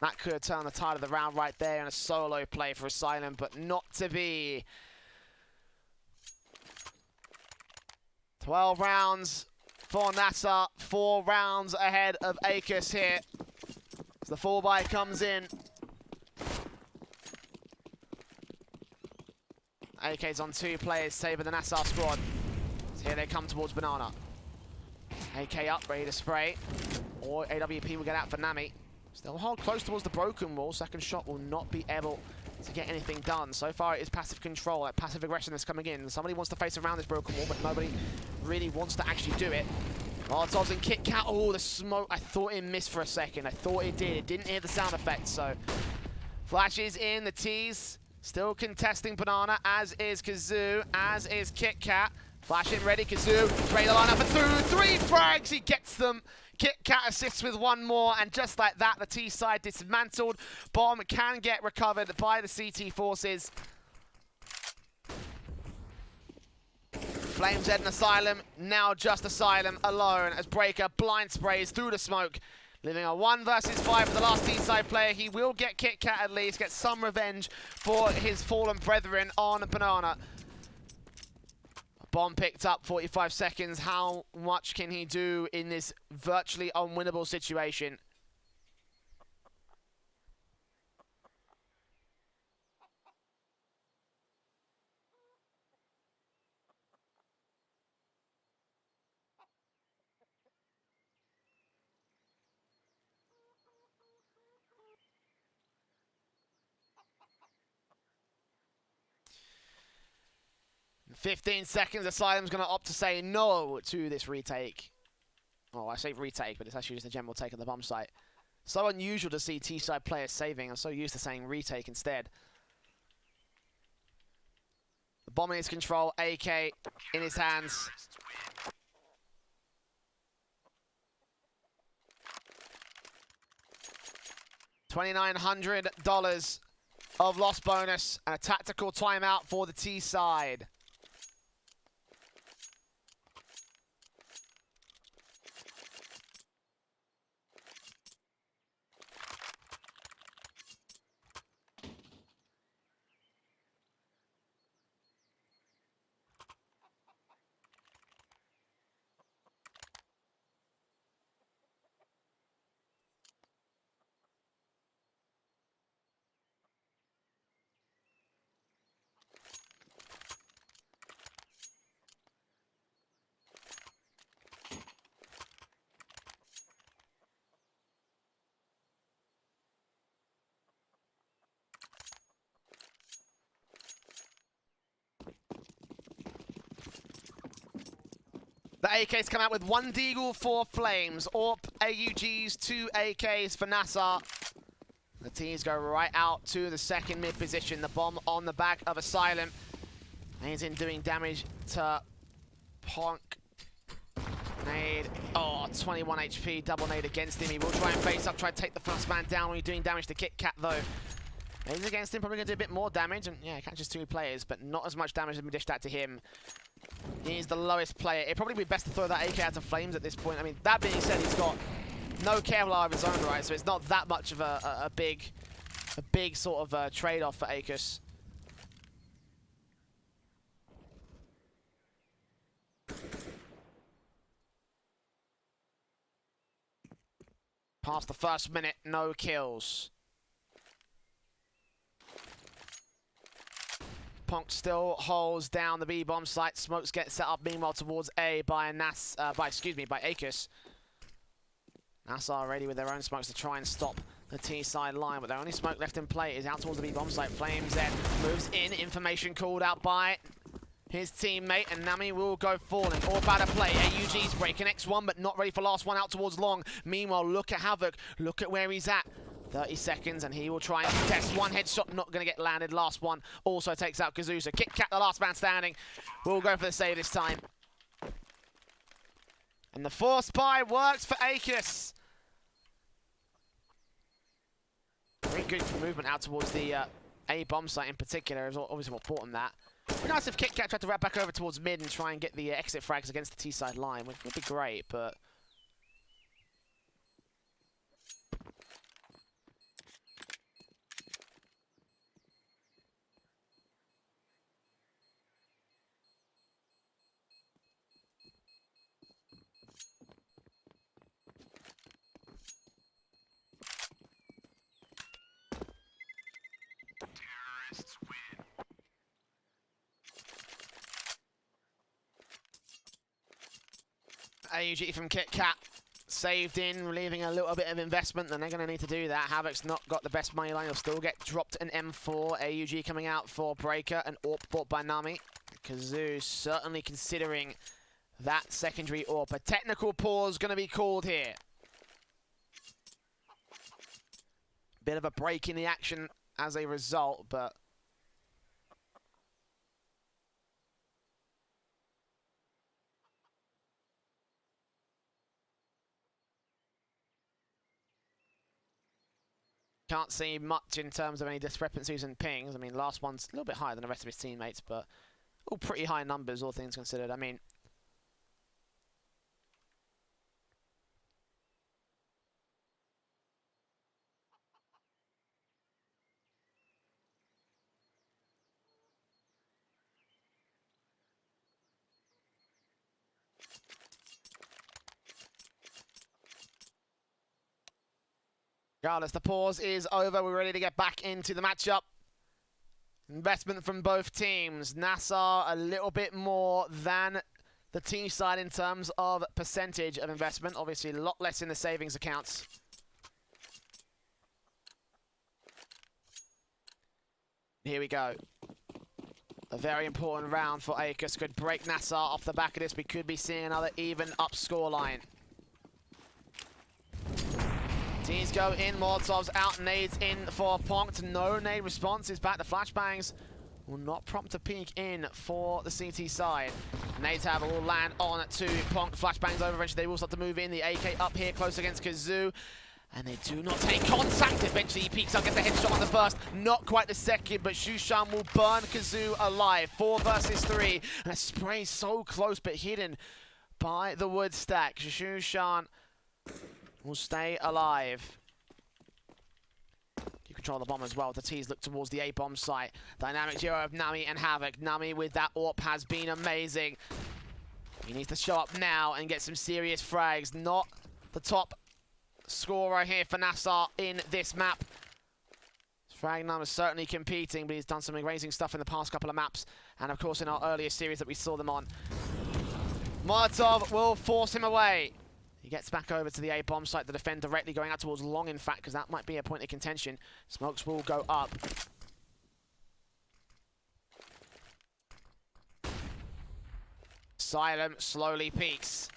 That could have turned the tide of the round right there in a solo play for Asylum, but not to be. 12 rounds for NASR. 4 rounds ahead of Aequus here. As the 4-buy comes in. AK's on 2 players, Saber the NASR squad. So here they come towards Banana. AK up, ready to spray. Or AWP will get out for Nami. Still hold close towards the broken wall. Second shot will not be able to get anything done. So far it is passive control, like passive aggression that's coming in. Somebody wants to face around this broken wall, but nobody really wants to actually do it. Molotovs and Kit Kat. Oh, the smoke. I thought it missed for a second. I thought it did. It didn't hear the sound effect, so. Flashes in, the T's still contesting Banana, as is Kazoo, as is Kit Kat. Flash in ready, Kazoo, ready to line up and through. 3 frags, he gets them. Kit Kat assists with 1 more, and just like that, the T side dismantled. Bomb can get recovered by the CT forces. Flames Ed and Asylum, now just Asylum alone as Breaker blind sprays through the smoke. Living a 1 versus 5 for the last T-side player. He will get Kit Kat at least, get some revenge for his fallen brethren on Banana. Bomb picked up, 45 seconds. How much can he do in this virtually unwinnable situation? In 15 seconds, Asylum's going to opt to say no to this retake. Oh, I say retake, but it's actually just a general take of the bomb site. So unusual to see T-side players saving. I'm so used to saying retake instead. The bomb in his control, AK in his hands. $2,900 of loss bonus and a tactical timeout for the T-side. The AKs come out with 1 Deagle, 4 Flames. AWP, AUGs, 2 AKs for NASR. The T's go right out to the second mid position. The bomb on the back of Asylum. He's in doing damage to Ponk. Nade. Oh, 21 HP, double nade against him. He will try and face up, try to take the first man down when he's doing damage to Kit Kat, though. Nades against him, probably going to do a bit more damage. And yeah, catches 2 players, but not as much damage has been dished out to him. He's the lowest player. It'd probably be best to throw that AK out to Flames at this point. I mean, that being said, he's got no Kevlar of his own, right? So it's not that much of a big sort of trade-off for Aequus. Past the first minute, no kills. Punk still holds down the B bomb site. Smokes get set up meanwhile towards A by Aequus. NASR ready with their own smokes to try and stop the T side line, but their only smoke left in play is out towards the B bomb site. Flames Ed moves in. Information called out by his teammate, and Nami will go falling. All about to play. AUG's breaking X1, but not ready for last one out towards long. Meanwhile, look at Havoc. Look at where he's at. 30 seconds, and he will try and test one headshot. Not going to get landed. Last one also takes out Kazoo. So Kit Kat, the last man standing, will go for the save this time. And the force buy works for Aequus. Very good movement out towards the A bomb site in particular. Is obviously more important than that. It'd be nice if Kit Kat tried to wrap back over towards mid and try and get the exit frags against the T side line, which would be great, but AUG from Kit Kat saved in, leaving a little bit of investment, and they're going to need to do that. Havoc's not got the best money line. He'll still get dropped an M4. AUG coming out for Breaker, and AWP bought by Nami. Kazoo certainly considering that secondary AWP. A technical pause going to be called here. Bit of a break in the action as a result, but can't see much in terms of any discrepancies and pings. I mean, last one's a little bit higher than the rest of his teammates, but all pretty high numbers, all things considered. I mean, regardless, the pause is over. We're ready to get back into the matchup. Investment from both teams. NASR a little bit more than the T side in terms of percentage of investment. Obviously, a lot less in the savings accounts. Here we go. A very important round for Aequus. Could break NASR off the back of this. We could be seeing another even up scoreline. Teams go in, Molotovs out, nades in for Ponk. No nade response is back. The flashbangs will not prompt a peek in for the CT side. Nades have will land on to Ponk. Flashbangs over eventually. They will start to move in. The AK up here close against Kazoo. And they do not take contact. Eventually he peeks up, gets the headshot on the first. Not quite the second, but Shushan will burn Kazoo alive. 4 versus 3. And a spray so close but hidden by the wood stack. Shushan will stay alive. You control the bomb as well. The T's look towards the A-bomb site. Dynamic duo of Nami and Havoc. Nami with that AWP has been amazing. He needs to show up now and get some serious frags. Not the top scorer here for NASR in this map. Fragnum is certainly competing, but he's done some amazing stuff in the past couple of maps. And of course in our earlier series that we saw them on. Molotov will force him away. He gets back over to the A-bomb site to defend directly, going out towards long, in fact, because that might be a point of contention. Smokes will go up. Silent slowly peeks.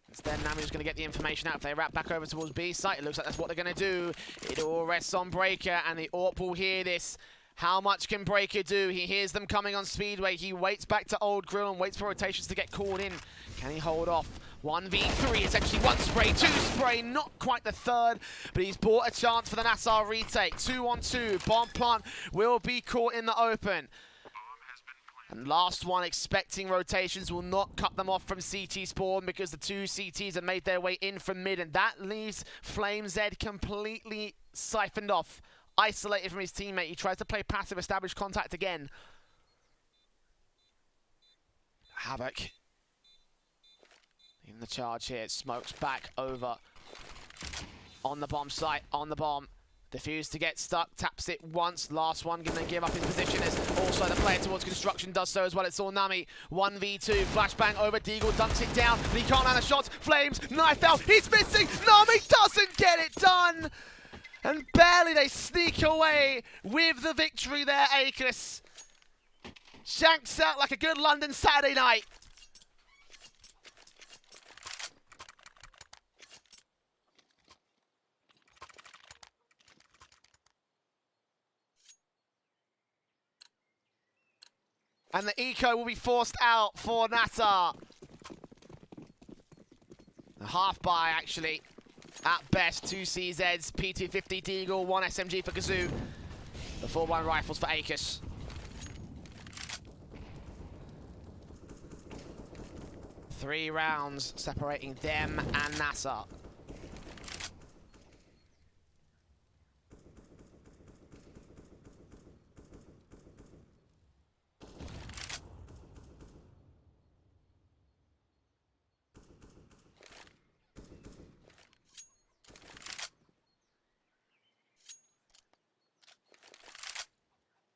Instead, Nami's going to get the information out. If they wrap back over towards B site, it looks like that's what they're going to do. It all rests on Breaker, and the AWP will hear this. How much can Breaker do? He hears them coming on Speedway. He waits back to Old Grill and waits for rotations to get called in. Can he hold off? 1v3, essentially 1 spray, 2 spray, not quite the third, but he's bought a chance for the NASR retake. 2-on-2, bomb plant will be caught in the open. And last one, expecting rotations, will not cut them off from CT spawn because the 2 CTs have made their way in from mid, and that leaves Flame Z completely siphoned off, isolated from his teammate. He tries to play passive, establish contact again. Havoc in the charge here. Smokes back over On the bomb site, on the bomb. Diffuse to get stuck, taps it once, last one, gonna give up his position as also the player towards construction does so as well. It's all Nami, 1v2, flashbang over Deagle, dunks it down, but he can't land the shots, flames, knife out, he's missing, Nami doesn't get it done! And barely they sneak away with the victory there, Aequus. Shanks out like a good London Saturday night. And the eco will be forced out for NASR. A half buy, actually. At best, 2 CZs, P250 Deagle, 1 SMG for Kazoo. The 4-1 rifles for Aequus. Three rounds separating them and NASR.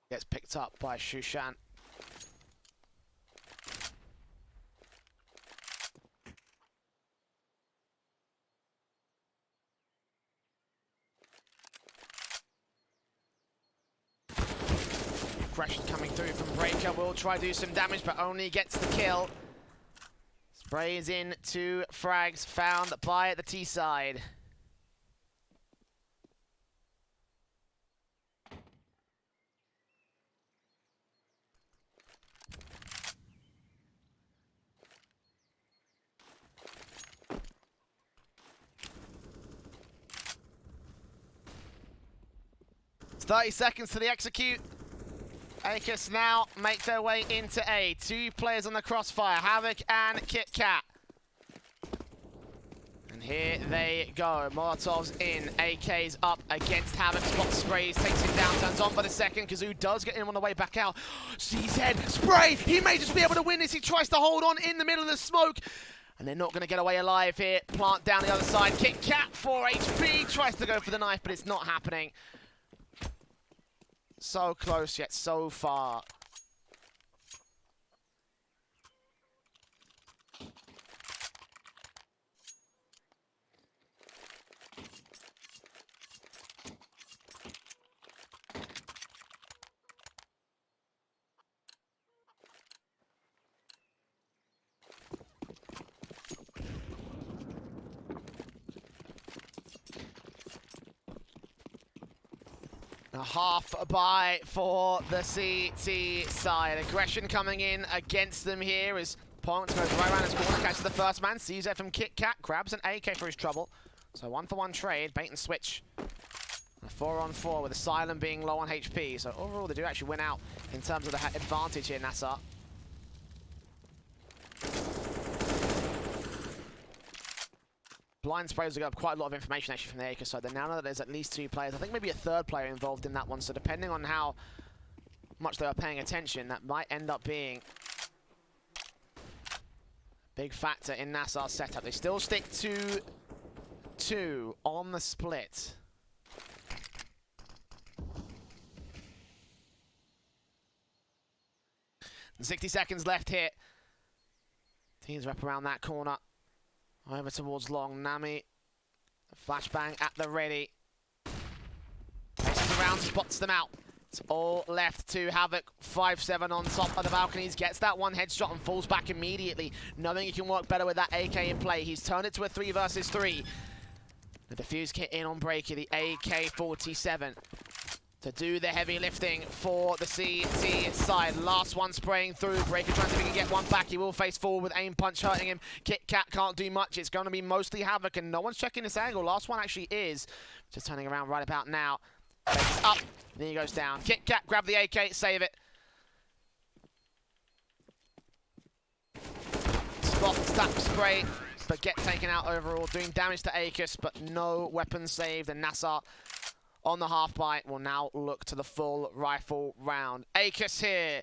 Gets picked up by Shushan. Aggression coming through from Breaker. Will try to do some damage, but only gets the kill. Sprays in 2 frags found by the T side. It's 30 seconds to the execute. Aequus now make their way into A. 2 players on the crossfire, Havoc and KitKat. And here they go. Molotov's in, AK's up against Havoc. Spot sprays, takes him down, turns on for the second. Kazoo does get him on the way back out. CZ, spray! He may just be able to win this. He tries to hold on in the middle of the smoke. And they're not going to get away alive here. Plant down the other side. KitKat, 4 HP. Tries to go for the knife, but it's not happening. So close, yet so far. A half buy for the CT side. Aggression coming in against them here as Point goes right around his corner, catches the first man, sees it from KitKat, grabs an AK for his trouble. So 1-for-1 trade, bait and switch. A 4-on-4 with Asylum being low on HP. So overall they do actually win out in terms of the advantage here, NASR. Blind sprays will get up quite a lot of information actually from the Aequus side. They now know that there's at least 2 players. I think maybe a 3rd player involved in that one. So depending on how much they are paying attention, that might end up being a big factor in NASR's setup. They still stick to 2 on the split. And 60 seconds left here. Teams wrap around that corner. Over towards long, Nami. Flashbang at the ready. Paces around, spots them out. It's all left to Havoc. 5-7 on top of the balconies. Gets that one headshot and falls back immediately, knowing he can work better with that AK in play. He's turned it to a 3 versus 3. The defuse kit in on Breaker, the AK-47. To do the heavy lifting for the CT side. Last one spraying through. Breaker trying to see if he can get one back. He will face forward with aim punch hurting him. KitKat can't do much. It's going to be mostly Havoc, and no one's checking this angle. Last one actually is. Just turning around right about now. Faces up. Then he goes down. KitKat, grab the AK, save it. Spot, stab, spray, but get taken out overall. Doing damage to Aequus, but no weapon saved. And NASR on the half bite will now look to the full rifle round. Aequus here.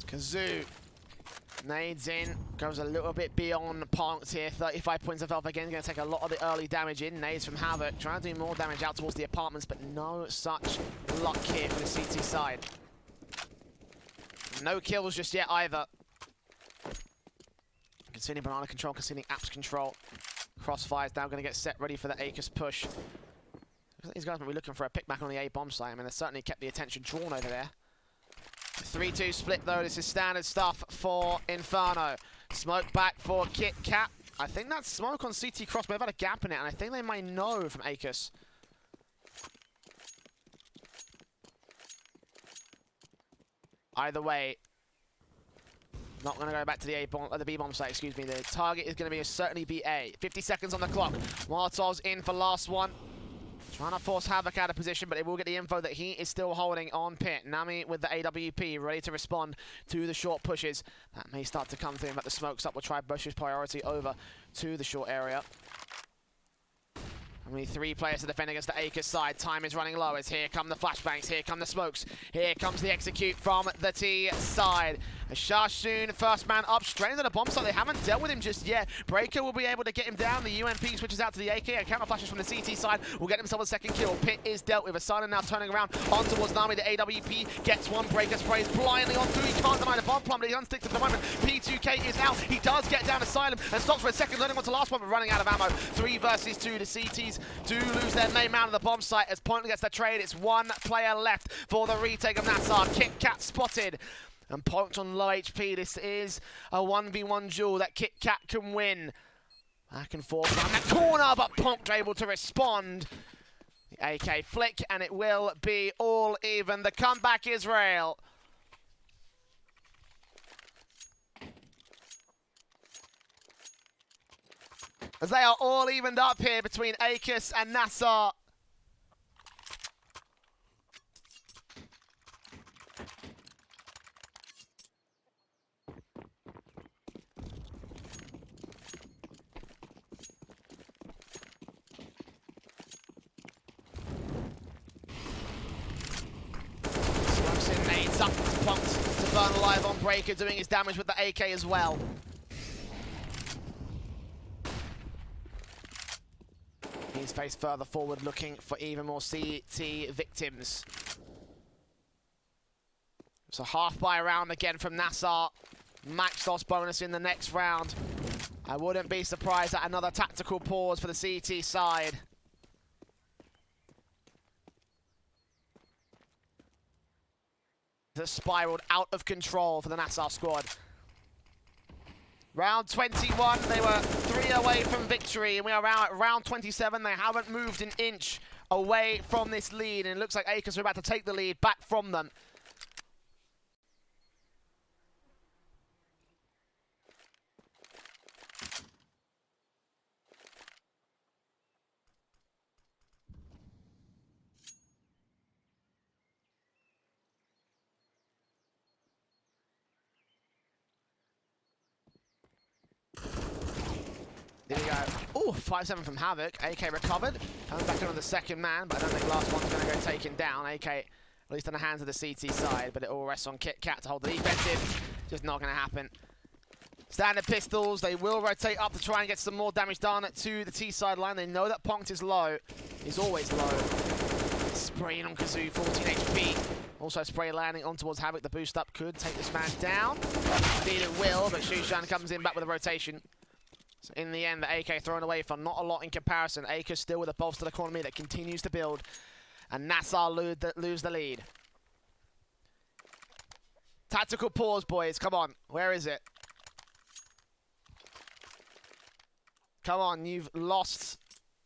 Kazoo nades in, goes a little bit beyond Punked here. 35 points of health again, going to take a lot of the early damage in. Nades from Havoc, trying to do more damage out towards the apartments, but no such luck here for the CT side. No kills just yet either. Conceding banana control, conceding apps control. Crossfire's now going to get set ready for the Aequus push. These guys might be looking for a pick back on the A bomb site. I mean, they certainly kept the attention drawn over there. 3-2 split though, this is standard stuff for Inferno. Smoke back for Kit Kat. I think that's smoke on CT cross, but they've had a gap in it, and I think they might know from Aequus. Either way, not going to go back to the A-bomb, the B-bomb site, excuse me. The target is going to be certainly be A. 50 seconds on the clock. Molotov's in for last one. Trying to force Havoc out of position, but they will get the info that he is still holding on pit. Nami with the AWP, ready to respond to the short pushes. That may start to come through, but the smokes up will try Bush's priority over to the short area. Only 3 players to defend against the Aequus side. Time is running low as here come the flashbangs, here come the smokes, here comes the execute from the T side. Shashoon, first man up, straight into the bomb site. They haven't dealt with him just yet. Breaker will be able to get him down. The UMP switches out to the AK. Counter flashes from the CT side will get himself a second kill. Pit is dealt with. Asylum now turning around on towards Nami. The AWP gets one. Breaker sprays blindly on through. He can't deny the bomb plumb, but he unsticks at the moment. P2K is out. He does get down Asylum and stops for a second, learning on to last one, but running out of ammo. 3 versus 2. The CTs do lose their main man on the bomb site as Point gets the trade. It's 1 player left for the retake of NASR. Kit Kat spotted. And Point on low HP. This is a 1v1 duel that Kit Kat can win. Back and forth around that corner, but Point able to respond. The AK flick, and it will be all even. The comeback is real. As they are all evened up here between Aequus and NASR. Nades up, pumped to burn alive on Breaker, doing his damage with the AK as well. He's faced further forward, looking for even more CT victims. So half buy round again from NASR. Max loss bonus in the next round. I wouldn't be surprised at another tactical pause for the CT side. That spiraled out of control for the NASR squad. Round 21, they were 3 away from victory, and we are at round 27. They haven't moved an inch away from this lead, and it looks like Aequus are about to take the lead back from them. There we go. Oh, 5-7 from Havoc. AK recovered. Coming back in on the second man, but I don't think last one's going to go taken down. AK, at least in the hands of the CT side, but it all rests on Kit Kat to hold the defensive. Just not going to happen. Standard pistols. They will rotate up to try and get some more damage done to the T side line. They know that Punked is low. He's always low. Spraying on Kazoo, 14 HP. Also spray landing on towards Havoc. The boost up could take this man down. Indeed it will, but Shushan comes in back with a rotation. So in the end, the AK thrown away for not a lot in comparison. Aequus still with a bolstered economy that continues to build. And NASR lose the lead. Tactical pause, boys. Come on. Where is it? Come on. You've lost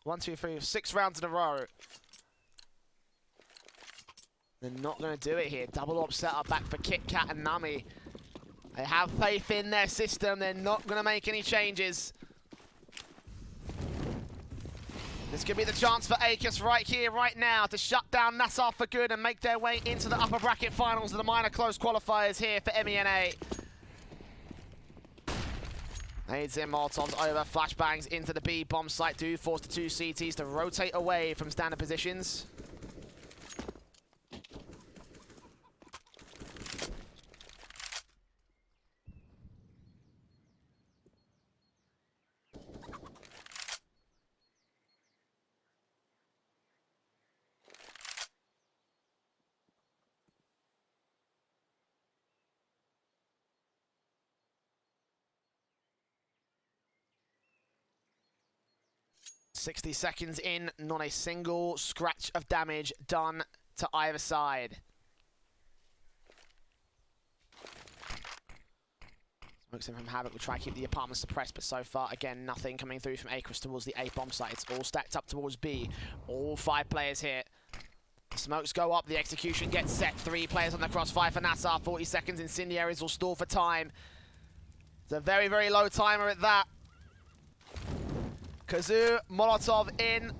1, 2, 3, 6 rounds in a row. They're not going to do it here. Double op setup back for Kit Kat and Nami. They have faith in their system. They're not going to make any changes. This could be the chance for Aequus right here, right now, to shut down NASR for good and make their way into the upper bracket finals of the minor close qualifiers here for MENA. Nades in, Molotovs over, flashbangs into the B bomb site. Do force the 2 CTs to rotate away from standard positions. 60 seconds in, not a single scratch of damage done to either side. Smokes in from Havoc will try to keep the apartment suppressed, but so far, again, nothing coming through from Aequus towards the A bomb site. It's all stacked up towards B. All 5 players here. The smokes go up, the execution gets set. 3 players on the crossfire for NASR. 40 seconds, incendiaries will stall for time. It's a very, very low timer at that. Kazoo, Molotov in.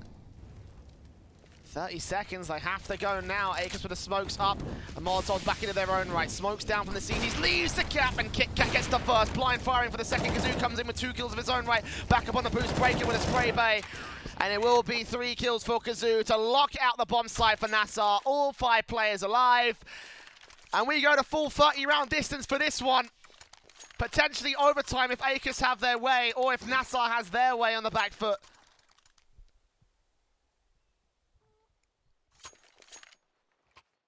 30 seconds, they have to go now. Aequus with the smokes up, and Molotov's back into their own right. Smokes down from the CTs, leaves the cap, and Kit Kat gets the first. Blind firing for the second. Kazoo comes in with 2 kills of his own right. Back up on the boost, breaking with a spray bay. And it will be 3 kills for Kazoo to lock out the bomb site for NASR. All 5 players alive. And we go to full 30-round distance for this one. Potentially overtime if Aequus have their way, or if NASR has their way on the back foot.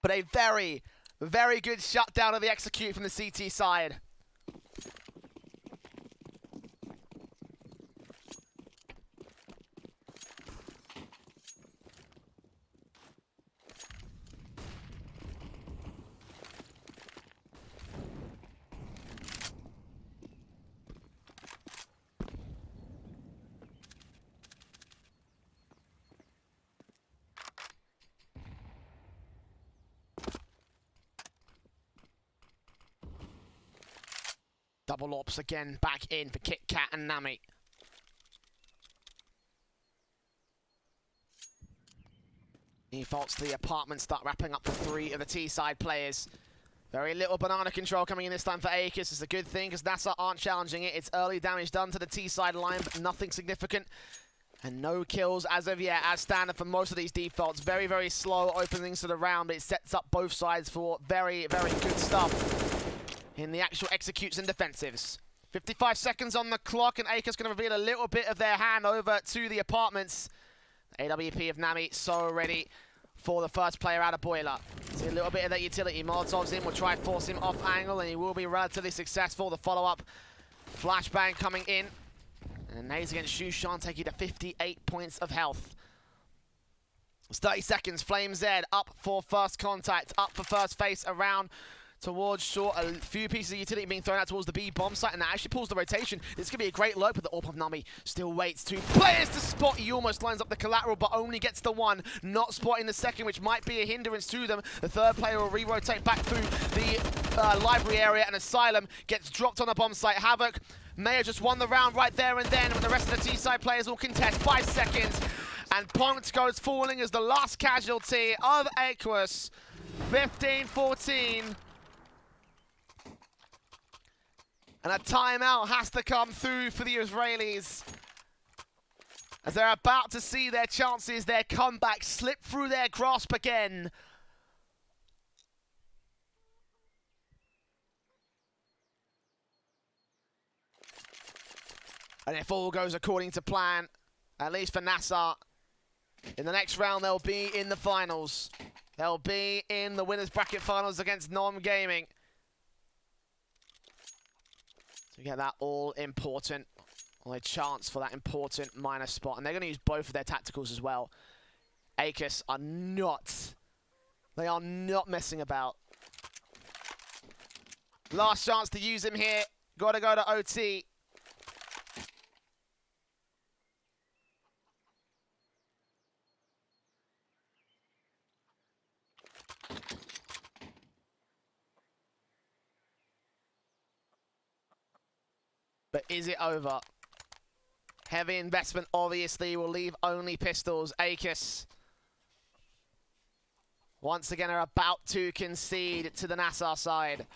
But a very, very good shutdown of the execute from the CT side. Double ops again, back in for Kit Kat and Nami. Defaults to the apartment, start wrapping up for 3 of the T-side players. Very little banana control coming in this time for Aequus. It's a good thing because NASR aren't challenging it. It's early damage done to the T-side line, but nothing significant. And no kills as of yet, as standard for most of these defaults. Very, very slow openings to the round, but it sets up both sides for very, very good stuff in the actual executes and defensives. 55 seconds on the clock, and Aequus going to reveal a little bit of their hand over to the apartments. AWP of Nami so ready for the first player out of Boiler. See a little bit of that utility. Molotov's in, will try and force him off angle, and he will be relatively successful. The follow-up flashbang coming in. And Nays against Shushan taking to 58 points of health. It's 30 seconds, Flame Z up for first contact, up for first face around towards short. A few pieces of utility being thrown out towards the B bomb site, and that actually pulls the rotation. This could be a great look, but the AWP of Nami still waits. 2 players to spot. He almost lines up the collateral, but only gets the 1, not spotting the second, which might be a hindrance to them. The 3rd player will re-rotate back through the library area, and Asylum gets dropped on the bomb site. Havoc may have just won the round right there and then, when the rest of the T-side players will contest. 5 seconds, and Ponct goes falling as the last casualty of Aequus. 15-14. And a timeout has to come through for the Israelis, as they're about to see their chances, their comeback slip through their grasp again. And if all goes according to plan, at least for NASR, in the next round they'll be in the finals. They'll be in the winners bracket finals against Nom Gaming. To get that all-important, or a chance for that important minor spot. And they're going to use both of their tacticals as well. Aequus are not, they are not messing about. Last chance to use him here. Got to go to OT. But is it over? Heavy investment obviously will leave only pistols. Aequus once again are about to concede to the NASR side.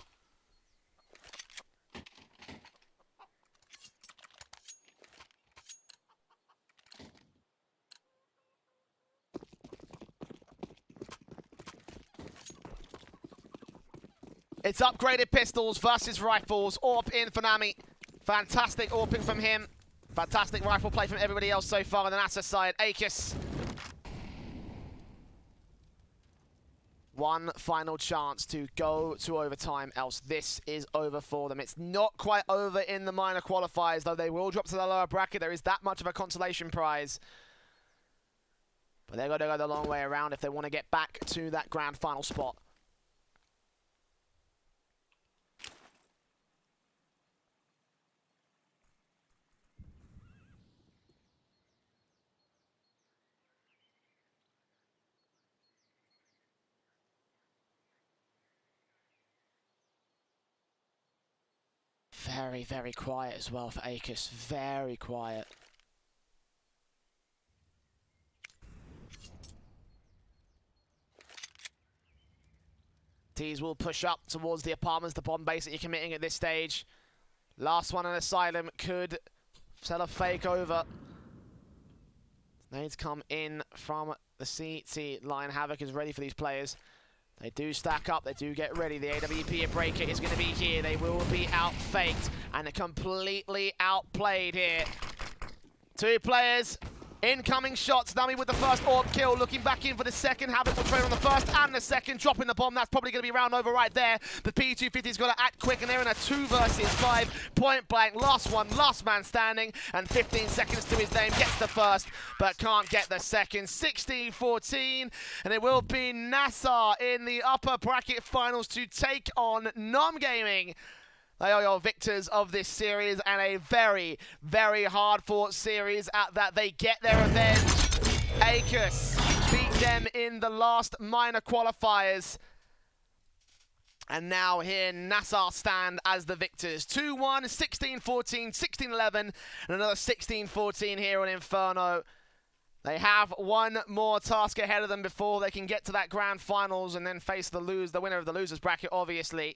It's upgraded pistols versus rifles. AWP in for Nami. Fantastic AWPing from him. Fantastic rifle play from everybody else so far on the NASR side. Aequus. One final chance to go to overtime, else this is over for them. It's not quite over in the minor qualifiers, though they will drop to the lower bracket. There is that much of a consolation prize. But they've got to go the long way around if they want to get back to that grand final spot. Very, very quiet as well for Aequus. Very quiet. Tees will push up towards the apartments, the bomb base that you're committing at this stage. Last one in Asylum could sell a fake over. Nades come in from the CT line. Havoc is ready for these players. They do stack up, they do get ready. The AWP breaker is going to be here. They will be out-faked and completely outplayed here. Two players, incoming shots. Nami with the first orb kill, looking back in for the second. Havoc will trade on the first and the second, dropping the bomb. That's probably going to be round over right there. The P250's got to act quick, and they're in a 2 versus 5, point blank. Last one, last man standing, and 15 seconds to his name. Gets the first, but can't get the second. 16-14, and it will be NASR in the upper bracket finals to take on Nom Gaming. They are your victors of this series, and a very, very hard-fought series at that. They get their revenge. Aequus beat them in the last minor qualifiers. And now here, NASR stand as the victors. 2-1, 16-14, 16-11, and another 16-14 here on Inferno. They have one more task ahead of them before they can get to that grand finals and then face the winner of the losers bracket, obviously.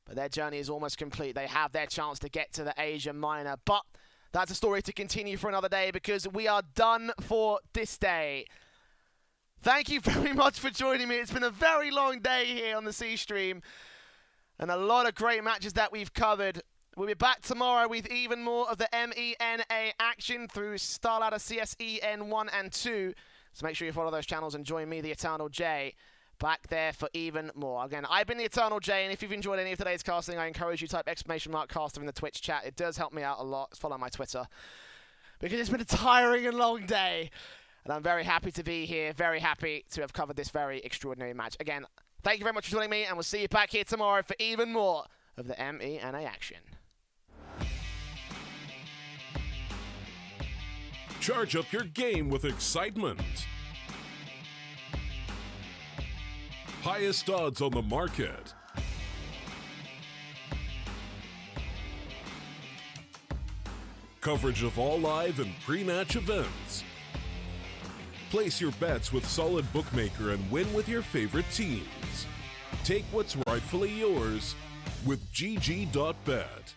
But their journey is almost complete. They have their chance to get to the Asia Minor. But that's a story to continue for another day, because we are done for this day. Thank you very much for joining me. It's been a very long day here on the C Stream, and a lot of great matches that we've covered. We'll be back tomorrow with even more of the MENA action through StarLadder CSEN 1 and 2. So make sure you follow those channels and join me, the Eternal J, back there for even more. Again, I've been the Eternal J, and if you've enjoyed any of today's casting, I encourage you to type !caster in the Twitch chat. It does help me out a lot. Follow my Twitter, because it's been a tiring and long day, and I'm very happy to be here, very happy to have covered this very extraordinary match. Again, thank you very much for joining me, and we'll see you back here tomorrow for even more of the MENA action. Charge up your game with excitement. Highest odds on the market. Coverage of all live and pre-match events. Place your bets with Solid Bookmaker and win with your favorite teams. Take what's rightfully yours with GG.bet.